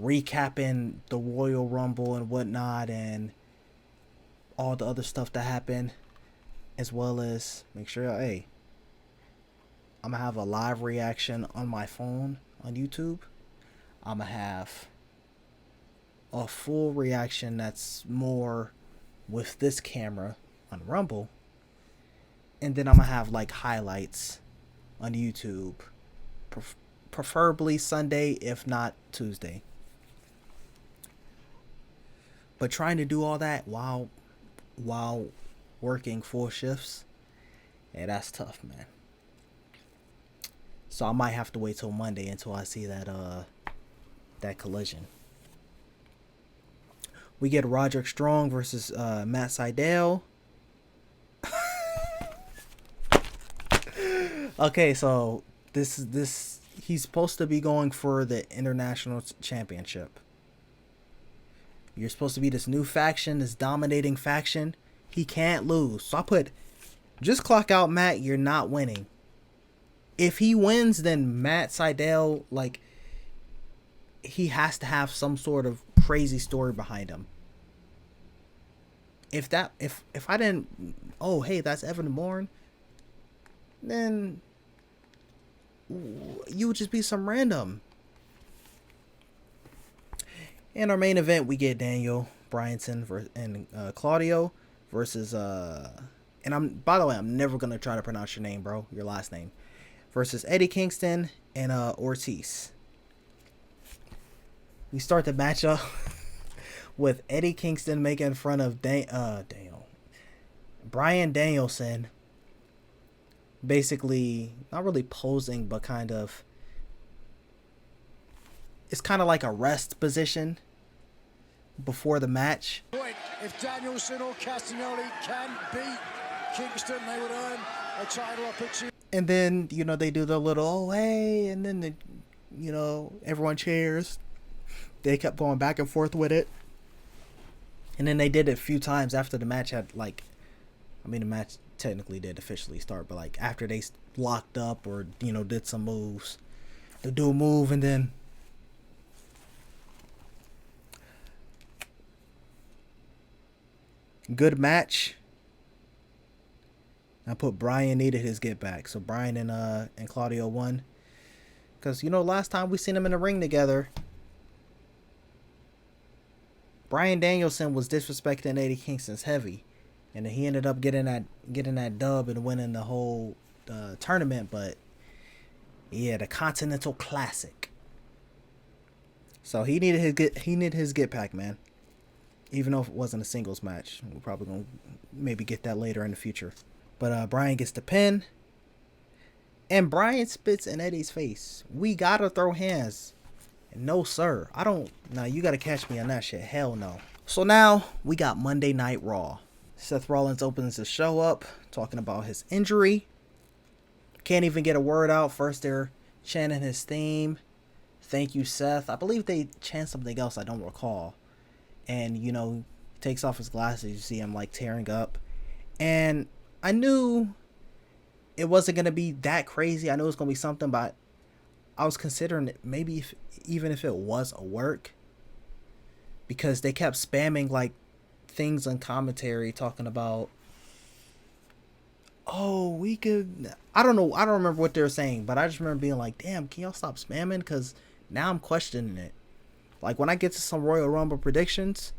recapping the Royal Rumble and whatnot and all the other stuff that happened, as well as make sure, hey, I'm going to have a live reaction on my phone on YouTube. I'm going to have a full reaction that's more with this camera on Rumble. And then I'm going to have like highlights on YouTube. Preferably Sunday, if not Tuesday. But trying to do all that while working 4 shifts, yeah, that's tough, man. So I might have to wait till Monday until I see that Collision. We get Roderick Strong versus Matt Sydal. Okay, so this he's supposed to be going for the international championship. You're supposed to be this new faction, this dominating faction. He can't lose. So I put, just clock out Matt, you're not winning. If he wins, then Matt Sydal, like, he has to have some sort of crazy story behind him. If I didn't, oh hey, that's Evan Bourne, then you would just be some random. In our main event, we get Daniel Bryanson and Claudio versus and by the way, I'm never gonna try to pronounce your name, bro, your last name, versus Eddie Kingston and Ortiz. We start the matchup with Eddie Kingston making fun of Bryan Danielson, basically not really posing, but kind of, it's kind of like a rest position before the match. If Danielson or Castagnoli can beat Kingston, they would earn a title opportunity. And then, you know, they do the little, oh hey, and then you know, everyone cheers. They kept going back and forth with it. And then they did it a few times after the match had, like, I mean, the match technically did officially start, but like after they locked up or, you know, did some moves, they'll do a move and then good match. I put Bryan needed his get back, so Bryan and Claudio won, because, you know, last time we seen them in the ring together, Bryan Danielson was disrespecting Eddie Kingston's heavy, and he ended up getting that dub and winning the whole tournament. But yeah, the Continental Classic. So he needed his get back, man. Even though it wasn't a singles match, we're probably gonna maybe get that later in the future. But Bryan gets the pin, and Bryan spits in Eddie's face. We gotta throw hands. No, sir. I don't. Now, you got to catch me on that shit. Hell no. So now we got Monday Night Raw. Seth Rollins opens the show up talking about his injury. Can't even get a word out. First, they're chanting his theme. Thank you, Seth. I believe they chant something else. I don't recall. And, you know, he takes off his glasses. You see him, like, tearing up. And I knew it wasn't gonna be that crazy. I knew it was gonna be something, but I was considering it maybe even if it was a work, because they kept spamming like things on commentary talking about, oh, we could, I don't know, I don't remember what they were saying, but I just remember being like, damn, can y'all stop spamming? Because now I'm questioning it. Like, when I get to some Royal Rumble predictions,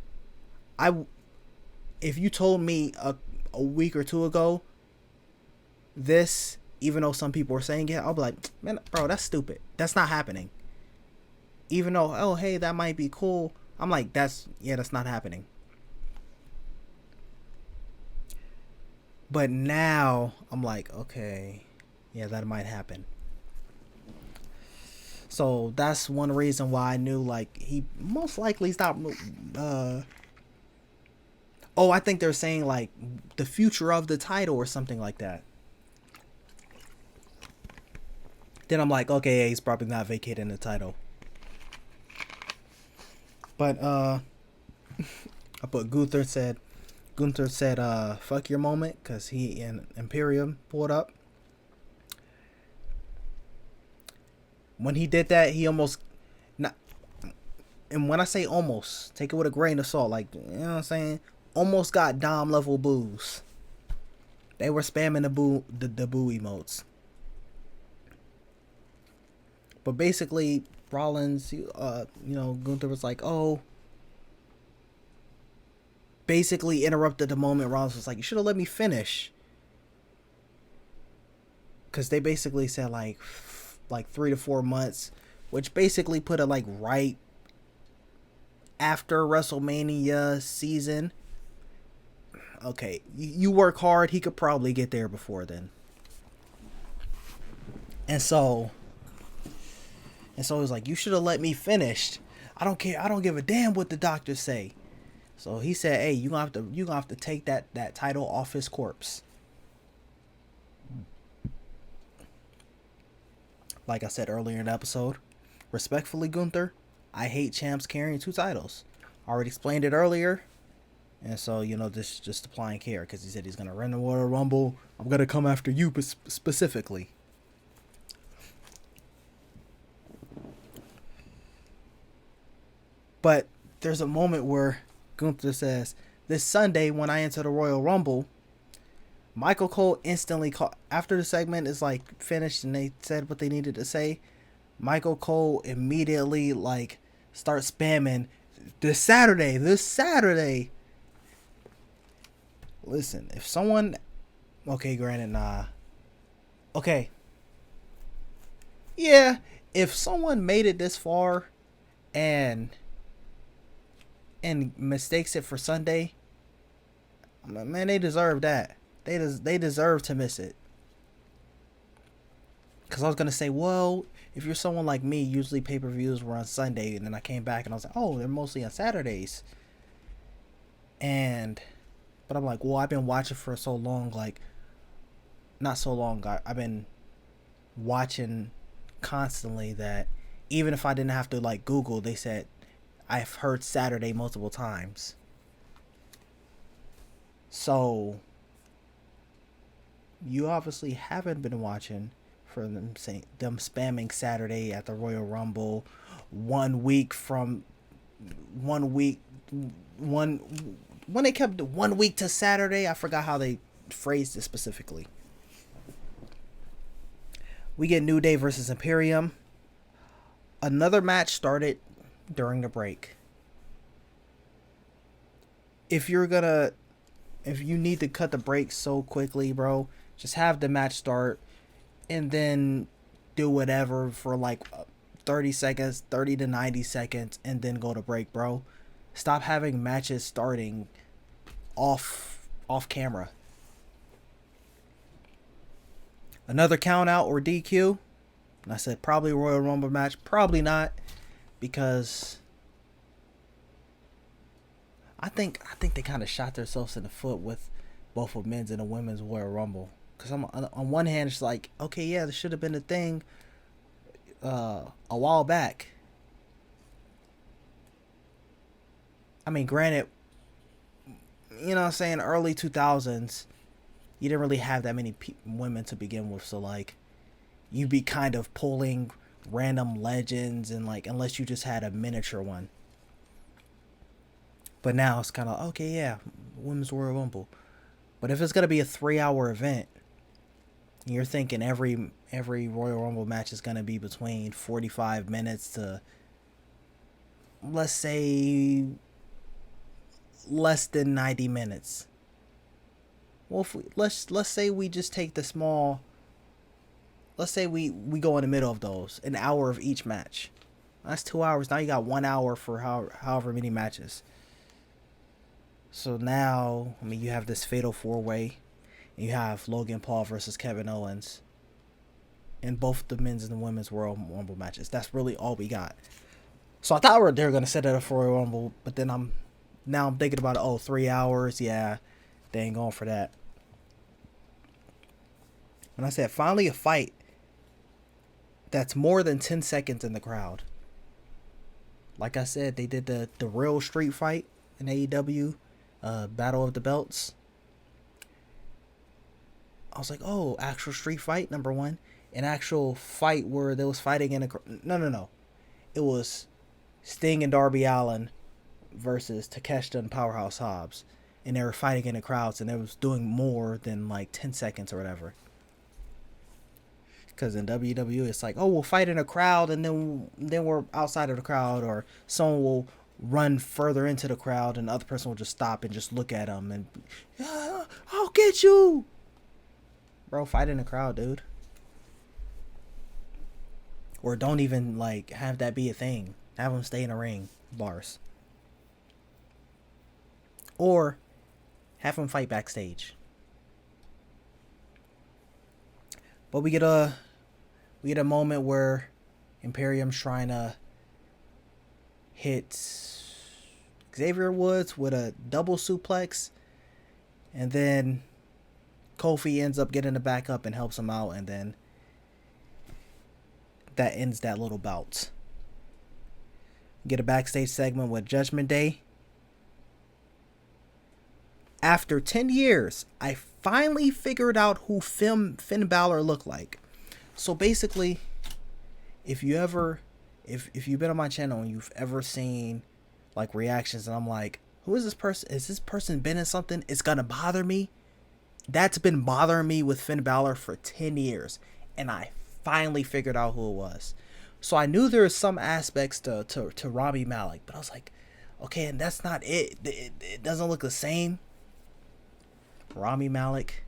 if you told me a week or two ago this, even though some people were saying it, I'll be like, man, bro, that's stupid. That's not happening. Even though, oh, hey, that might be cool, I'm like, that's not happening. But now I'm like, okay, yeah, that might happen. So that's one reason why I knew, like, he most likely stopped. I think they're saying like the future of the title or something like that. Then I'm like, okay, yeah, he's probably not vacating the title. But I put Gunther said, fuck your moment, because he and Imperium pulled up. When he did that, he almost, not, and when I say almost, take it with a grain of salt, like, you know what I'm saying? Almost got Dom level boos. They were spamming the boo emotes. But basically, Rollins, Gunther was like, oh, basically interrupted the moment. Rollins was like, you should have let me finish. Because they basically said like 3 to 4 months, which basically put it like right after WrestleMania season. Okay, you work hard, he could probably get there before then. And so he was like, you should have let me finish. I don't care. I don't give a damn what the doctors say. So he said, hey, you gonna have to take that title off his corpse. Like I said earlier in the episode, respectfully, Gunther, I hate champs carrying 2 titles. I already explained it earlier. And so, this just applying care, because he said he's going to run the Royal Rumble. I'm going to come after you specifically. But there's a moment where Gunther says, this Sunday when I enter the Royal Rumble, Michael Cole instantly called, after the segment is like finished and they said what they needed to say, Michael Cole immediately like starts spamming this Saturday. Listen, if someone, okay, granted, nah. Okay. Yeah, if someone made it this far and mistakes it for Sunday, man, they deserve that. They deserve to miss it. Because I was going to say, well, if you're someone like me, usually pay-per-views were on Sunday, and then I came back and I was like, oh, they're mostly on Saturdays. But I'm like, well, I've been watching for so long, like, not so long, I've been watching constantly that even if I didn't have to, like, Google, they said, I've heard Saturday multiple times. So, you obviously haven't been watching for them spamming Saturday at the Royal Rumble when they kept 1 week to Saturday. I forgot how they phrased it specifically. We get New Day versus Imperium. Another match started during the break. If you need to cut the break so quickly, bro, just have the match start and then do whatever for like 30 seconds, 30 to 90 seconds, and then go to break, bro. Stop having matches starting off camera. Another count out or DQ. And I said probably Royal Rumble match. Probably not, because I think they kind of shot themselves in the foot with both a men's and a women's Royal Rumble. Because on one hand, it's like, okay, yeah, this should have been a thing a while back. I mean, granted, you know what I'm saying, early 2000s, you didn't really have that many women to begin with. So like, you'd be kind of pulling random legends and like, unless you just had a miniature one. But now it's kind of okay, yeah, Women's Royal Rumble. But if it's gonna be a 3-hour event, you're thinking every Royal Rumble match is gonna be between 45 minutes to, let's say, less than 90 minutes. Well, if let's say we just take the small. Let's say we go in the middle of those, an hour of each match. That's 2 hours. Now you got 1 hour for however many matches. So now, I mean, you have this fatal 4-way. You have Logan Paul versus Kevin Owens in both the men's and the women's Royal Rumble matches. That's really all we got. So I thought they were gonna set it up for Royal Rumble, but then I'm thinking about it. 3 hours. Yeah, they ain't going for that. When I said finally a fight that's more than 10 seconds in the crowd. Like I said, they did the real street fight in AEW, Battle of the Belts. I was like, oh, actual street fight, number one. An actual fight where they was fighting in a... No. It was Sting and Darby Allin versus Takeshita and Powerhouse Hobbs. And they were fighting in the crowds, and they was doing more than like 10 seconds or whatever. Because in WWE, it's like, oh, we'll fight in a crowd, and then we're outside of the crowd, or someone will run further into the crowd, and the other person will just stop and just look at them, and I'll get you. Bro, fight in the crowd, dude. Or don't even, like, have that be a thing. Have them stay in the ring. Bars. Or have them fight backstage. But we get a moment where Imperium's trying to hit Xavier Woods with a double suplex, and then Kofi ends up getting the back up and helps him out, and then that ends that little bout. Get a backstage segment with Judgment Day. After 10 years, I finally figured out who Finn Balor looked like. So basically, if you've been on my channel and you've ever seen like reactions and I'm like, who is this person? Is this person been in something? It's gonna bother me. That's been bothering me with Finn Balor for 10 years. And I finally figured out who it was. So I knew there was some aspects to Rami Malek, but I was like, okay, and that's not it. It doesn't look the same. Rami Malek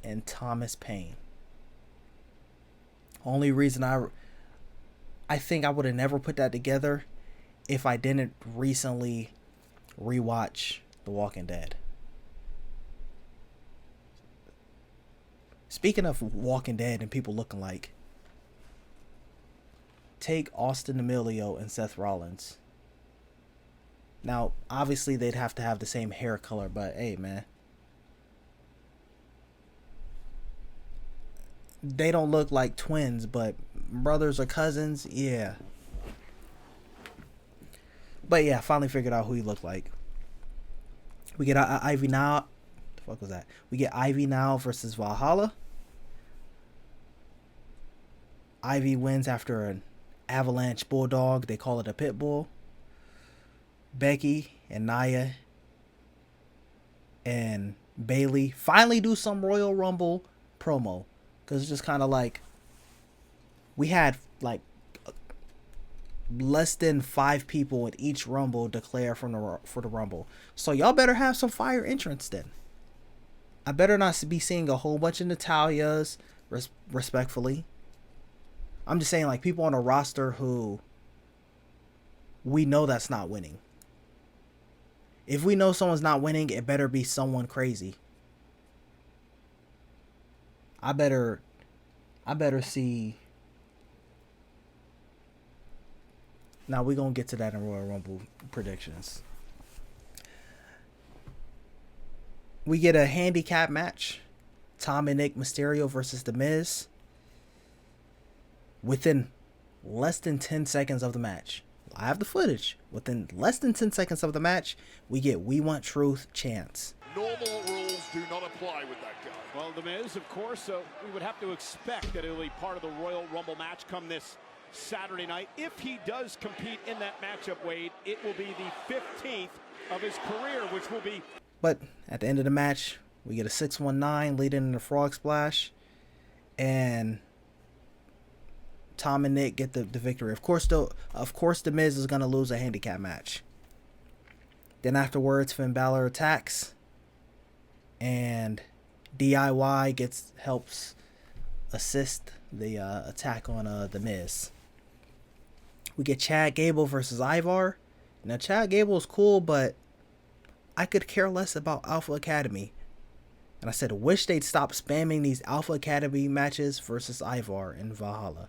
and Thomas Paine. Only reason I think I would have never put that together if I didn't recently rewatch The Walking Dead. Speaking of Walking Dead and people looking like, take Austin Emilio and Seth Rollins. Now, obviously they'd have to have the same hair color, but hey, man. They don't look like twins, but brothers or cousins, yeah. But yeah, finally figured out who he looked like. We get Ivy Now. The fuck was that? We get Ivy Now versus Valhalla. Ivy wins after an avalanche bulldog. They call it a pit bull. Becky and Nia and Bayley finally do some Royal Rumble promo. Because it's just kind of like, we had like less than 5 people at each Rumble declare for the Rumble. So y'all better have some fire entrants then. I better not be seeing a whole bunch of Natalias, respectfully. I'm just saying, like, people on a roster who we know that's not winning. If we know someone's not winning, it better be someone crazy. I better see. Now we're gonna get to that in Royal Rumble predictions. We get a handicap match. Dominic Mysterio versus The Miz. Within less than 10 seconds of the match. I have the footage. Within less than 10 seconds of the match, we get "We Want Truth" chants. Normal rules do not apply with that guy. Well, The Miz, of course, we would have to expect that it'll be part of the Royal Rumble match come this Saturday night. If he does compete in that matchup, Wade, it will be the 15th of his career, which will be... But at the end of the match, we get a 619 leading into Frog Splash. And Tom and Nick get the victory. Of course, The Miz is going to lose a handicap match. Then afterwards, Finn Balor attacks. And DIY helps assist the attack on The Miz. We get Chad Gable versus Ivar. Now, Chad Gable is cool, but I could care less about Alpha Academy. And I said, wish they'd stop spamming these Alpha Academy matches versus Ivar and Valhalla.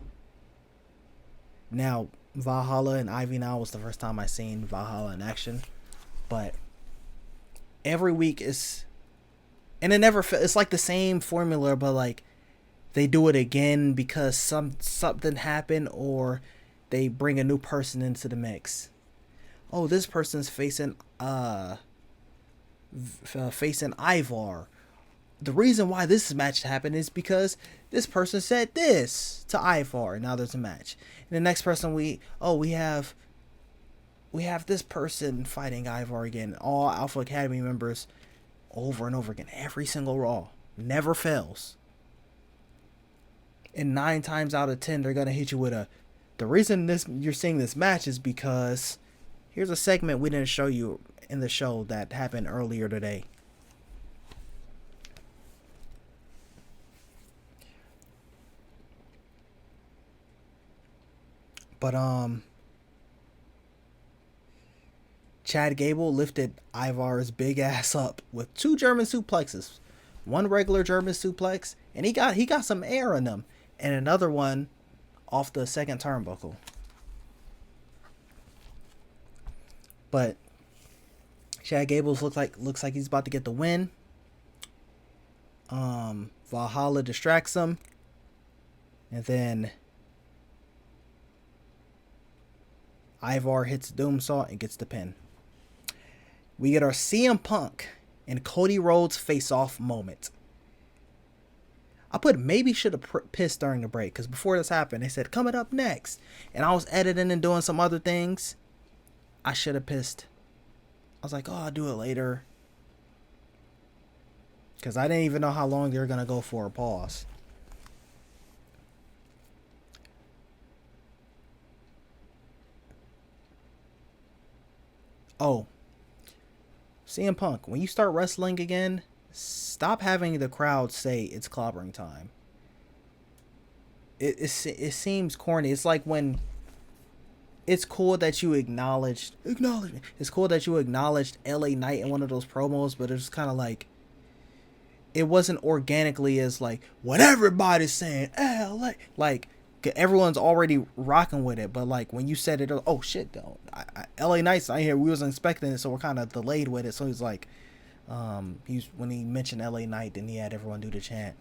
Now, Valhalla and Ivy Now was the first time I seen Valhalla in action. But every week is... And it's like the same formula, but like they do it again because something happened or they bring a new person into the mix. Oh, this person's facing Ivar. The reason why this match happened is because this person said this to Ivar, and now there's a match. And the next person we have this person fighting Ivar again. All Alpha Academy members over and over again. Every single Raw. Never fails. And 9 times out of 10, they're going to hit you with the reason you're seeing this match is because here's a segment we didn't show you in the show that happened earlier today. But Chad Gable lifted Ivar's big ass up with 2 German suplexes. One regular German suplex, and he got some air in them, and another one off the second turnbuckle. But Chad Gable looks like he's about to get the win. Valhalla distracts him, and then Ivar hits Doom Saw and gets the pin. We get our CM Punk and Cody Rhodes face-off moment. I put maybe should have pissed during the break because before this happened, they said coming up next, and I was editing and doing some other things. I should have pissed. I was like, oh, I'll do it later, because I didn't even know how long they were gonna go for a pause. Oh, CM Punk, when you start wrestling again, stop having the crowd say it's clobbering time. It seems corny. It's like when it's cool that you acknowledged me. It's cool that you acknowledged LA Knight in one of those promos, but it's kind of like it wasn't organically as like what everybody's saying. LA, like everyone's already rocking with it, but like when you said it, oh shit, though, LA Knight's not here. We wasn't expecting it, so we're kind of delayed with it. So he's like, when he mentioned LA Knight, then he had everyone do the chant.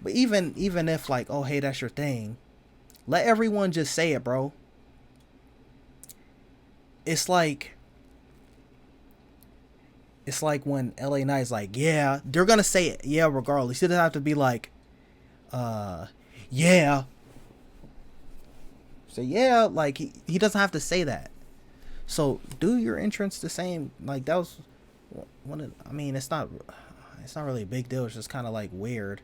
But even if like, oh hey, that's your thing, let everyone just say it, bro. It's like when LA Knight's like, yeah, they're gonna say it, yeah, regardless. It doesn't have to be like, yeah. So yeah, like he doesn't have to say that. So do your entrance the same. Like that was one of, I mean, it's not really a big deal. It's just kind of like weird.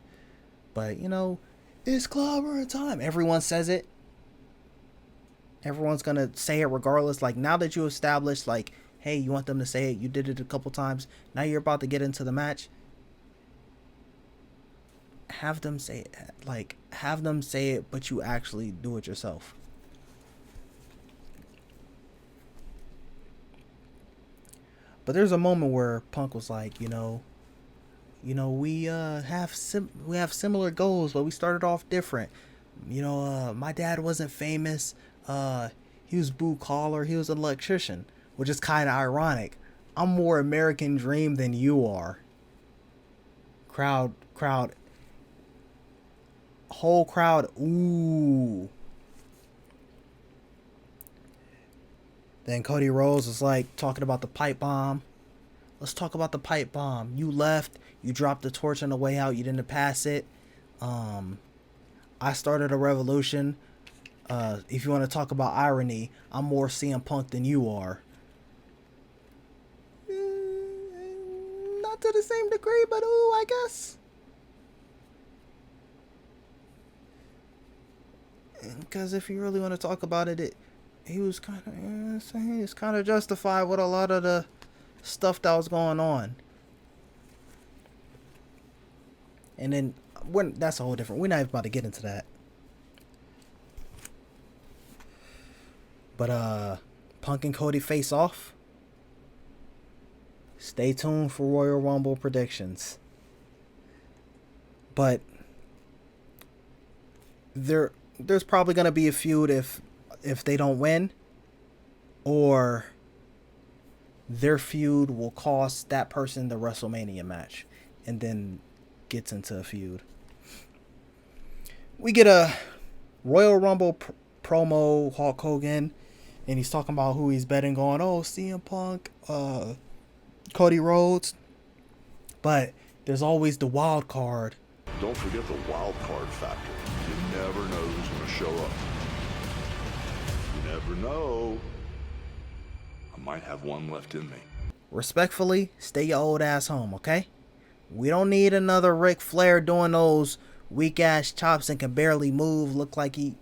But you know, it's clobber time. Everyone says it. Everyone's gonna say it regardless. Like now that you established, like, hey, you want them to say it. You did it a couple times. Now you're about to get into the match. Have them say it. Like, have them say it, but you actually do it yourself. But there's a moment where Punk was like, you know, we have similar goals, but we started off different. You know, my dad wasn't famous. He was blue collar. He was an electrician, which is kind of ironic. I'm more American Dream than you are. Crowd. Whole crowd, ooh. Then Cody Rhodes was like talking about the pipe bomb. Let's talk about the pipe bomb. You left. You dropped the torch on the way out. You didn't pass it. I started a revolution. If you want to talk about irony, I'm more CM Punk than you are. Not to the same degree, but ooh, I guess. Because if you really want to talk about it, he was kind of justified with a lot of the stuff that was going on. And then that's a whole different. We're not even about to get into that. But Punk and Cody face off. Stay tuned for Royal Rumble predictions. But there's probably gonna be a feud if they don't win, or their feud will cost that person the WrestleMania match, and then gets into a feud. We get a Royal Rumble promo, Hulk Hogan, and he's talking about who he's betting on. Oh, CM Punk, Cody Rhodes. But there's always the wild card. Don't forget the wild card factor. You never know who's going to show up. You never know. I might have one left in me. Respectfully, stay your old ass home, okay? We don't need another Ric Flair doing those weak ass chops and can barely move, look like he,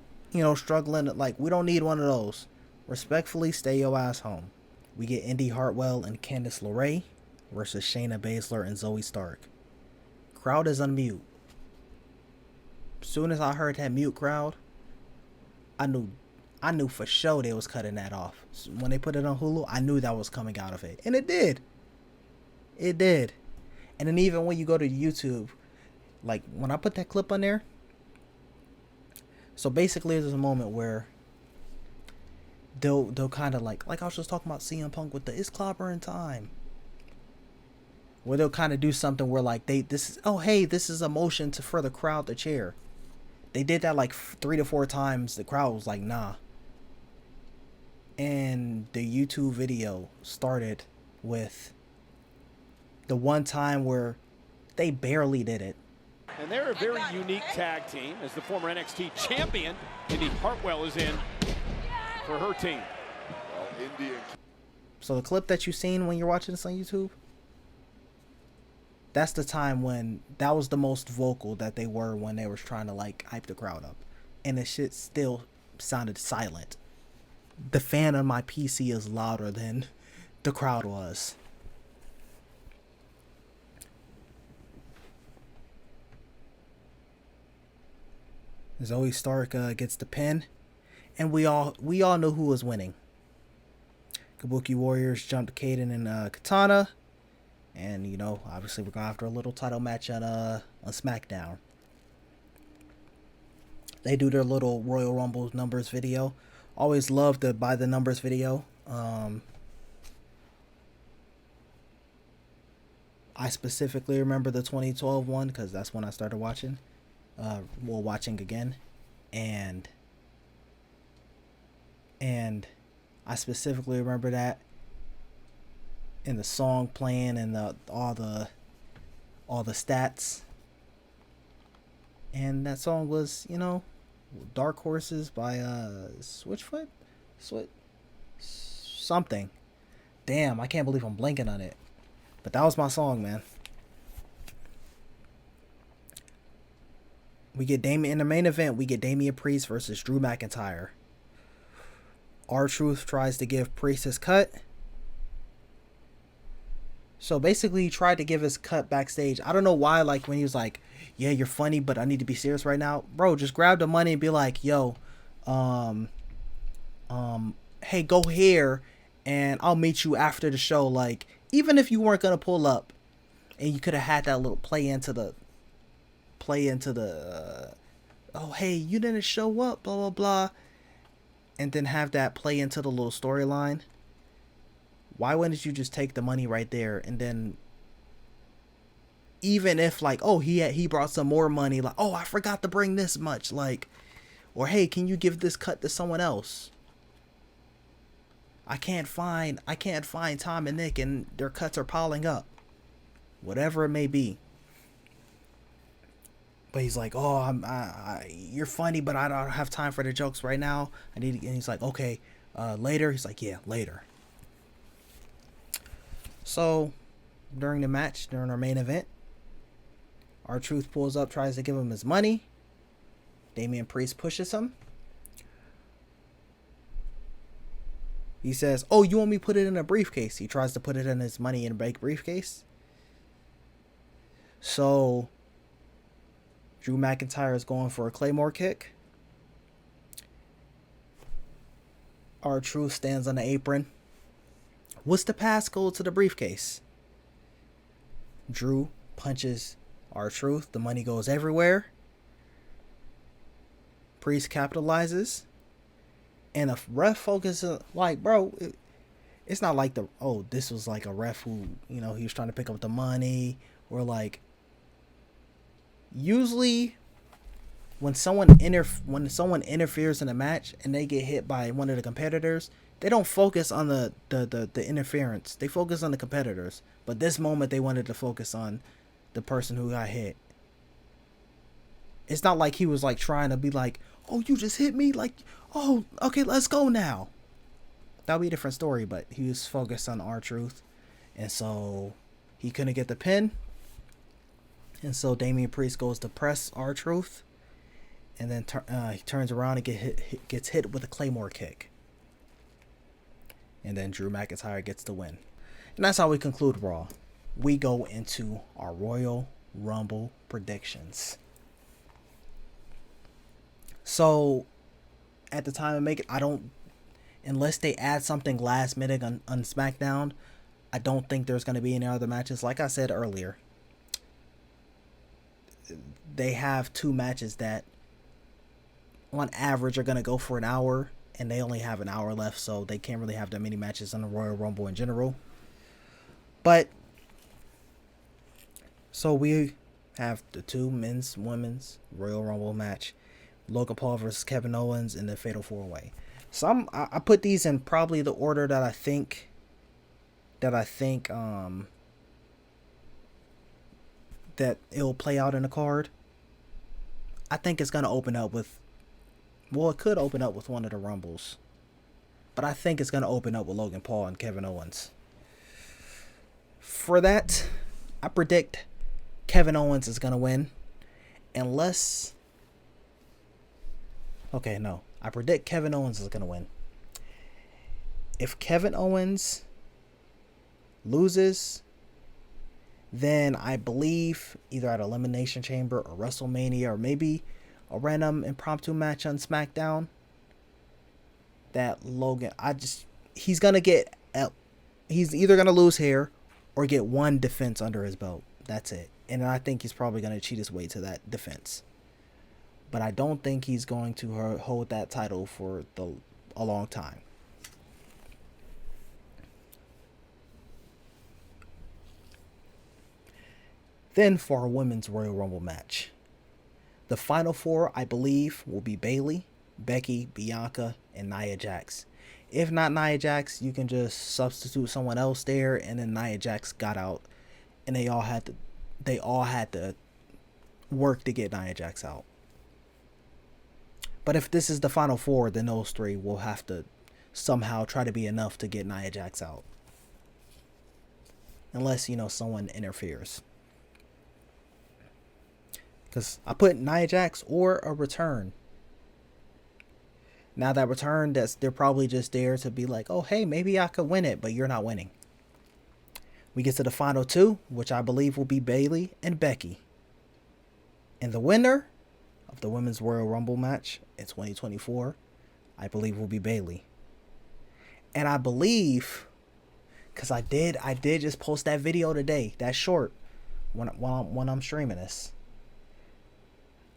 struggling. Like, we don't need one of those. Respectfully, stay your ass home. We get Indy Hartwell and Candice LeRae versus Shayna Baszler and Zoe Stark. Crowd is on mute. As soon as I heard that mute crowd, I knew for sure they was cutting that off. So when they put it on Hulu, I knew that was coming out of it. And it did. It did. And then even when you go to YouTube, like when I put that clip on there, so basically there's a moment where they'll kind of like I was just talking about CM Punk with the "It's clobbering time," where they'll kind of do something where like this is a motion for the crowd to cheer. They did that like 3 to 4 times. The crowd was like, nah. And the YouTube video started with the one time where they barely did it. And they're a very unique tag team, as the former NXT champion, Indy Hartwell, is in for her team. So the clip that you seen when you're watching this on YouTube, that's the time when that was the most vocal that they were when they was trying to like hype the crowd up. And the shit still sounded silent. The fan on my PC is louder than the crowd was. Zoe Stark gets the pin, and we all know who was winning. Kabuki Warriors jumped Kaden and Katana, and obviously we're going after a little title match on Smackdown. They do their little Royal Rumble numbers video. Always love the by the numbers video. I specifically remember the 2012 one because that's when I started watching. Watching again, and I specifically remember that, and the song playing and all the stats, and that song was Dark Horses by Switchfoot, something. Damn, I can't believe I'm blanking on it, but that was my song, man. We get Damian in the main event. We get Damian Priest versus Drew McIntyre. R-Truth tries to give Priest his cut. So basically, he tried to give his cut backstage. I don't know why. Like when he was like, "Yeah, you're funny, but I need to be serious right now, bro." Just grab the money and be like, "Yo, hey, go here, and I'll meet you after the show." Like even if you weren't gonna pull up, and you could have had that little play into the oh hey, you didn't show up, blah blah blah, and then have that play into the little storyline. Why wouldn't you just take the money right there, and then even if like, oh, he brought some more money, like, oh, I forgot to bring this much, like, or hey, can you give this cut to someone else? I can't find Tom and Nick, and their cuts are piling up. Whatever it may be. But he's like, oh, you're funny, but I don't have time for the jokes right now. And he's like, okay, later. He's like, yeah, later. So, during the match, during our main event, R-Truth pulls up, tries to give him his money. Damian Priest pushes him. He says, oh, you want me to put it in a briefcase? He tries to put it in his money in a big briefcase. So, Drew McIntyre is going for a Claymore kick. R-Truth stands on the apron. What's the passcode to the briefcase? Drew punches R-Truth. The money goes everywhere. Priest capitalizes. And a ref focuses, like, bro, it's not like this was like a ref who, he was trying to pick up the money, or like, usually when someone interferes in a match and they get hit by one of the competitors, they don't focus on the interference. They focus on the competitors. But this moment they wanted to focus on the person who got hit. It's not like he was like trying to be like, oh, you just hit me, like, oh, okay, let's go now. That'll be a different story, but he was focused on R-Truth. And so he couldn't get the pin. And so Damian Priest goes to press R-Truth. And then he turns around and gets hit with a Claymore kick. And then Drew McIntyre gets the win. And that's how we conclude Raw. We go into our Royal Rumble predictions. So, at the time of making, unless they add something last minute on Smackdown, I don't think there's going to be any other matches. Like I said earlier, they have 2 matches that on average are going to go for an hour, and they only have an hour left, so they can't really have that many matches on the Royal Rumble in general. But, so we have the 2 men's, women's Royal Rumble match. Logan Paul versus Kevin Owens in the Fatal 4-Way. So I put these in probably the order that I think that it'll play out in the card. I think it's gonna open up with, it could open up with one of the Rumbles, but I think it's gonna open up with Logan Paul and Kevin Owens. For that, I predict Kevin Owens is gonna win, unless. Okay, no. I predict Kevin Owens is going to win. If Kevin Owens loses, then I believe either at Elimination Chamber or WrestleMania or maybe a random impromptu match on SmackDown, that Logan, he's going to get, he's either going to lose here or get one defense under his belt. That's it. And I think he's probably going to cheat his way to that defense. But I don't think he's going to hold that title for a long time. Then for our women's Royal Rumble match. The final 4, I believe, will be Bayley, Becky, Bianca, and Nia Jax. If not Nia Jax, you can just substitute someone else there, and then Nia Jax got out, and they all had to work to get Nia Jax out. But if this is the final 4, then those 3 will have to somehow try to be enough to get Nia Jax out. Unless, someone interferes. Because I put Nia Jax or a return. Now that return, they're probably just there to be like, oh, hey, maybe I could win it, but you're not winning. We get to the final 2, which I believe will be Bayley and Becky. And the winner of the Women's Royal Rumble match in 2024, I believe will be Bayley. And I believe, because I did just post that video today, that short, when I'm streaming this,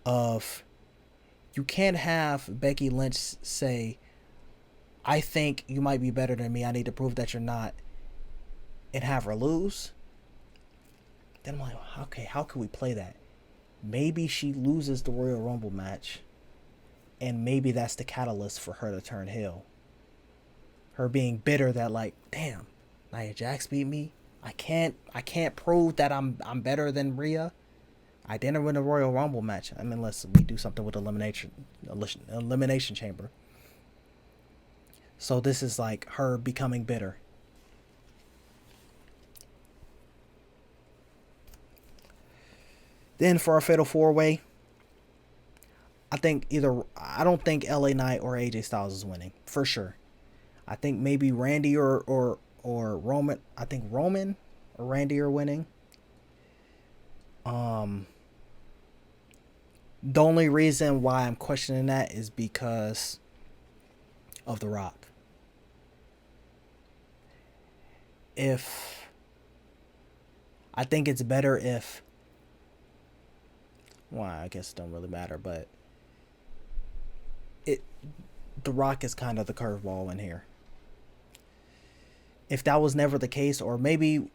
of you can't have Becky Lynch say, I think you might be better than me, I need to prove that you're not, and have her lose. Then I'm like, okay, how can we play that? Maybe she loses the Royal Rumble match, and maybe that's the catalyst for her to turn heel. her being bitter that like, damn, Nia Jax beat me. I can't prove that I'm better than Rhea. I didn't win the Royal Rumble match. I mean, unless we do something with elimination chamber. So this is like her becoming bitter. Then for our Fatal 4-Way, I don't think LA Knight or AJ Styles is winning for sure. I think maybe Randy or Roman. I think Roman or Randy are winning. The only reason why I'm questioning that is because of The Rock. I think it's better if, well, I guess it don't really matter, but The Rock is kind of the curveball in here. If that was never the case, or maybe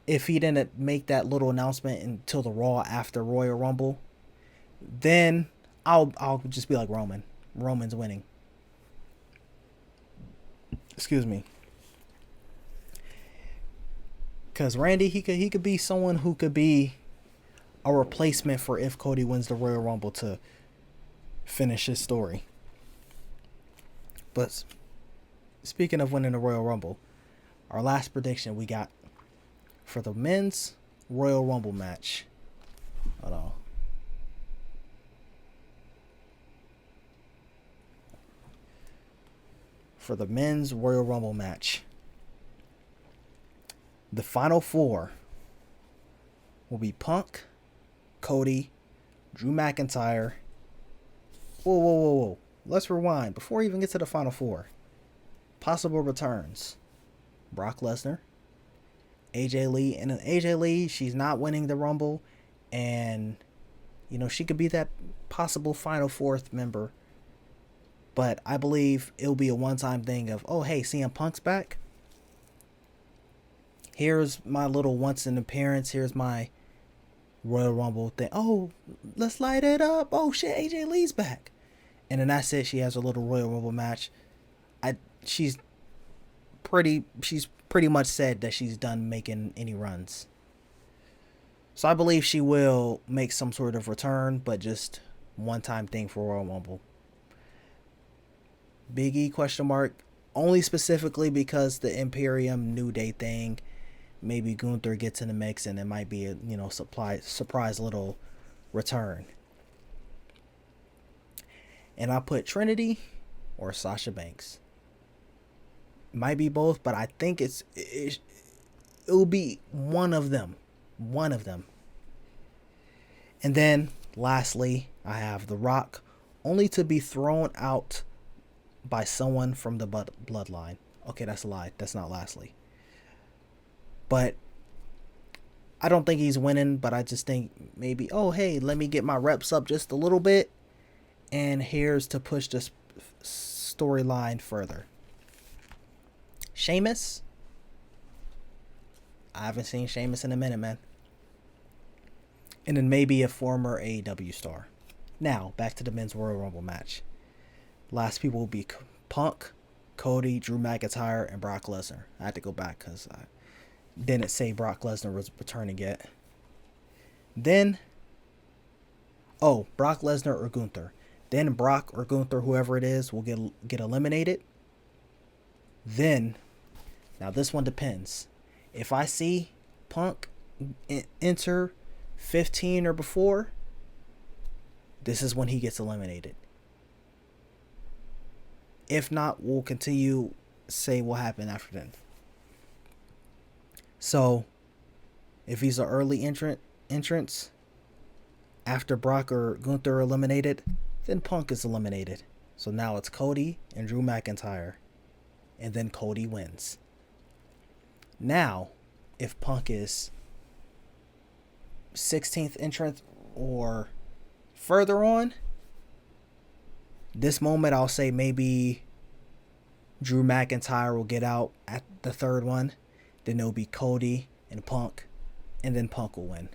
if he didn't make that little announcement until the Raw after Royal Rumble, then I'll just be like Roman. Roman's winning. Excuse me. Because Randy, he could be someone who could be a replacement for if Cody wins the Royal Rumble to finish his story. But speaking of winning the Royal Rumble, our last prediction we got for the men's Royal Rumble match. Hold on. For the men's Royal Rumble match, the final four will be Punk, Cody, Drew McIntyre. Whoa. Let's rewind. Before we even get to the final four, possible returns. Brock Lesnar, AJ Lee. And then AJ Lee, she's not winning the Rumble. And, you know, she could be that possible final fourth member. But I believe it'll be a one-time thing of, oh, hey, CM Punk's back. Here's my little once-in appearance. Here's my Royal Rumble thing. Oh, let's light it up. Oh, shit, AJ Lee's back. And then that's it. She has a little Royal Rumble match. She's pretty much said that she's done making any runs. So I believe she will make some sort of return, but just one-time thing for Royal Rumble. Big E ? Only specifically because the Imperium New Day thing. Maybe Gunther gets in the mix and it might be a, you know, surprise little return. And I put Trinity or Sasha Banks. Might be both, but I think it will be one of them. One of them. And then lastly, I have The Rock, only to be thrown out by someone from the bloodline. Okay, that's a lie. That's not lastly. But I don't think he's winning, but I just think maybe, oh, hey, let me get my reps up just a little bit. And here's to push this storyline further. Sheamus. I haven't seen Sheamus in a minute, man. And then maybe a former AEW star. Now, back to the men's Royal Rumble match. Last people will be Punk, Cody, Drew McIntyre, and Brock Lesnar. I had to go back because I didn't say Brock Lesnar was returning yet. Then, Brock Lesnar or Gunther. Then Brock or Gunther, whoever it is, will get eliminated. Then, now this one depends. If I see Punk enter 15 or before, this is when he gets eliminated. If not, we'll continue say what happened after then. So, if he's an early entrance after Brock or Gunther are eliminated, then Punk is eliminated. So now it's Cody and Drew McIntyre. And then Cody wins. Now, if Punk is 16th entrant or further on, this moment I'll say maybe Drew McIntyre will get out at the third one. Then it'll be Cody and Punk. And then Punk will win.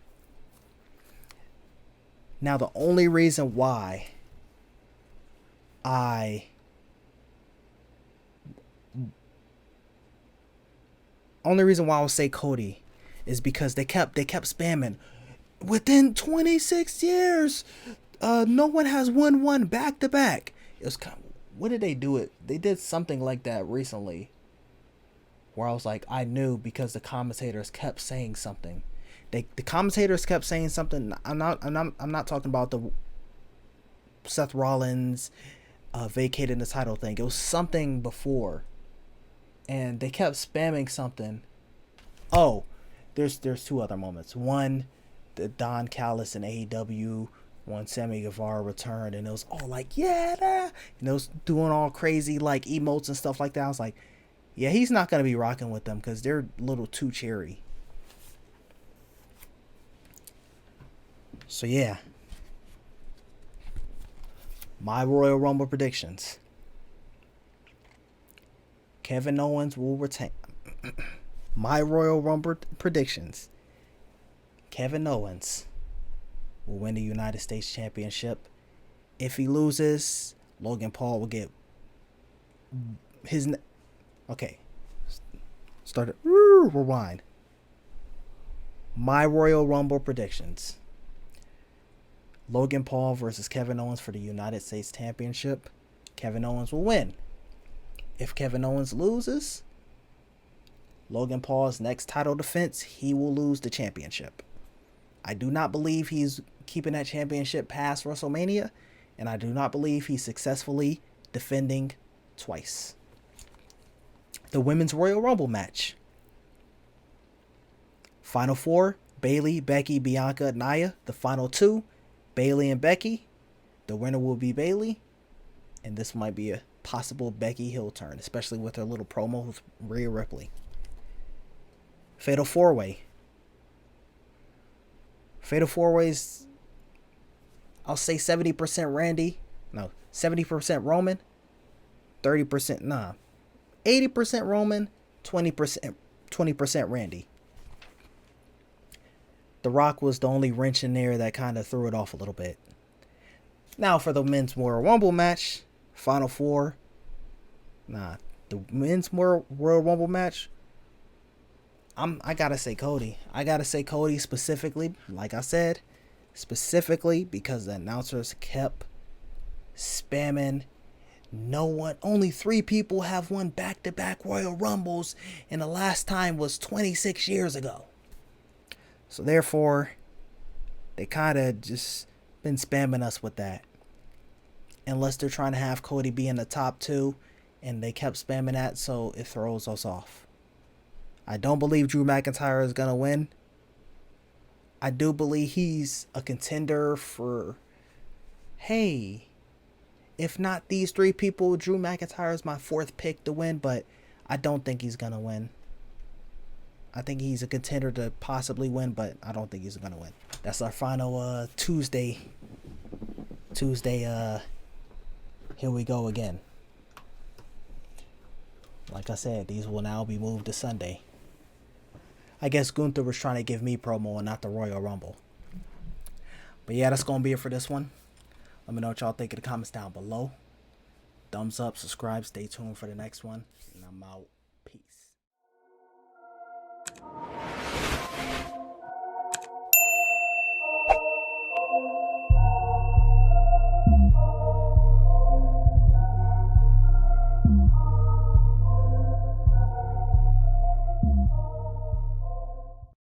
Now the only reason why only reason why I would say Cody is because they kept spamming. Within 26 years, no one has won one back to back. It was kind of, what did they do it? They did something like that recently, where I was like, I knew because the commentators kept saying something. The commentators kept saying something. I'm not talking about the Seth Rollins vacating the title thing. It was something before, and they kept spamming something. Oh, there's two other moments. One, the Don Callis and AEW when Sammy Guevara returned, and it was all like, yeah, and it was doing all crazy like emotes and stuff like that. I was like, yeah, he's not gonna be rocking with them because they're a little too cheery. So yeah, my Royal Rumble predictions. Kevin Owens will retain. My Royal Rumble predictions. Kevin Owens will win the United States Championship. If he loses, Logan Paul will get his... Okay. Start it. Rewind. My Royal Rumble predictions. Logan Paul versus Kevin Owens for the United States Championship. Kevin Owens will win. If Kevin Owens loses, Logan Paul's next title defense, he will lose the championship. I do not believe he's keeping that championship past WrestleMania, and I do not believe he's successfully defending twice. The Women's Royal Rumble match. Final four, Bayley, Becky, Bianca, Nia. The final two, Bayley and Becky. The winner will be Bayley, and this might be a possible Becky heel turn, especially with her little promo with Rhea Ripley. Fatal 4-Way. Fatal 4-Ways, I'll say 70% Randy. No, 70% Roman. 80% Roman, 20% Randy. The Rock was the only wrench in there that kind of threw it off a little bit. Now for the Men's Royal Rumble match, Final Four. The Men's Royal Rumble match, I gotta say Cody. I gotta say Cody specifically, like I said, specifically because the announcers kept spamming. Only 3 people have won back-to-back Royal Rumbles, and the last time was 26 years ago. So therefore, they kind of just been spamming us with that. Unless they're trying to have Cody be in the top 2, and they kept spamming that, so it throws us off. I don't believe Drew McIntyre is going to win. I do believe he's a contender for, hey, if not these 3 people, Drew McIntyre is my 4th pick to win, but I don't think he's going to win. I think he's a contender to possibly win, but I don't think he's going to win. That's our final Tuesday, here we go again. Like I said, these will now be moved to Sunday. I guess Gunther was trying to give me promo and not the Royal Rumble. But yeah, that's going to be it for this one. Let me know what y'all think in the comments down below. Thumbs up, subscribe, stay tuned for the next one. And I'm out. Peace.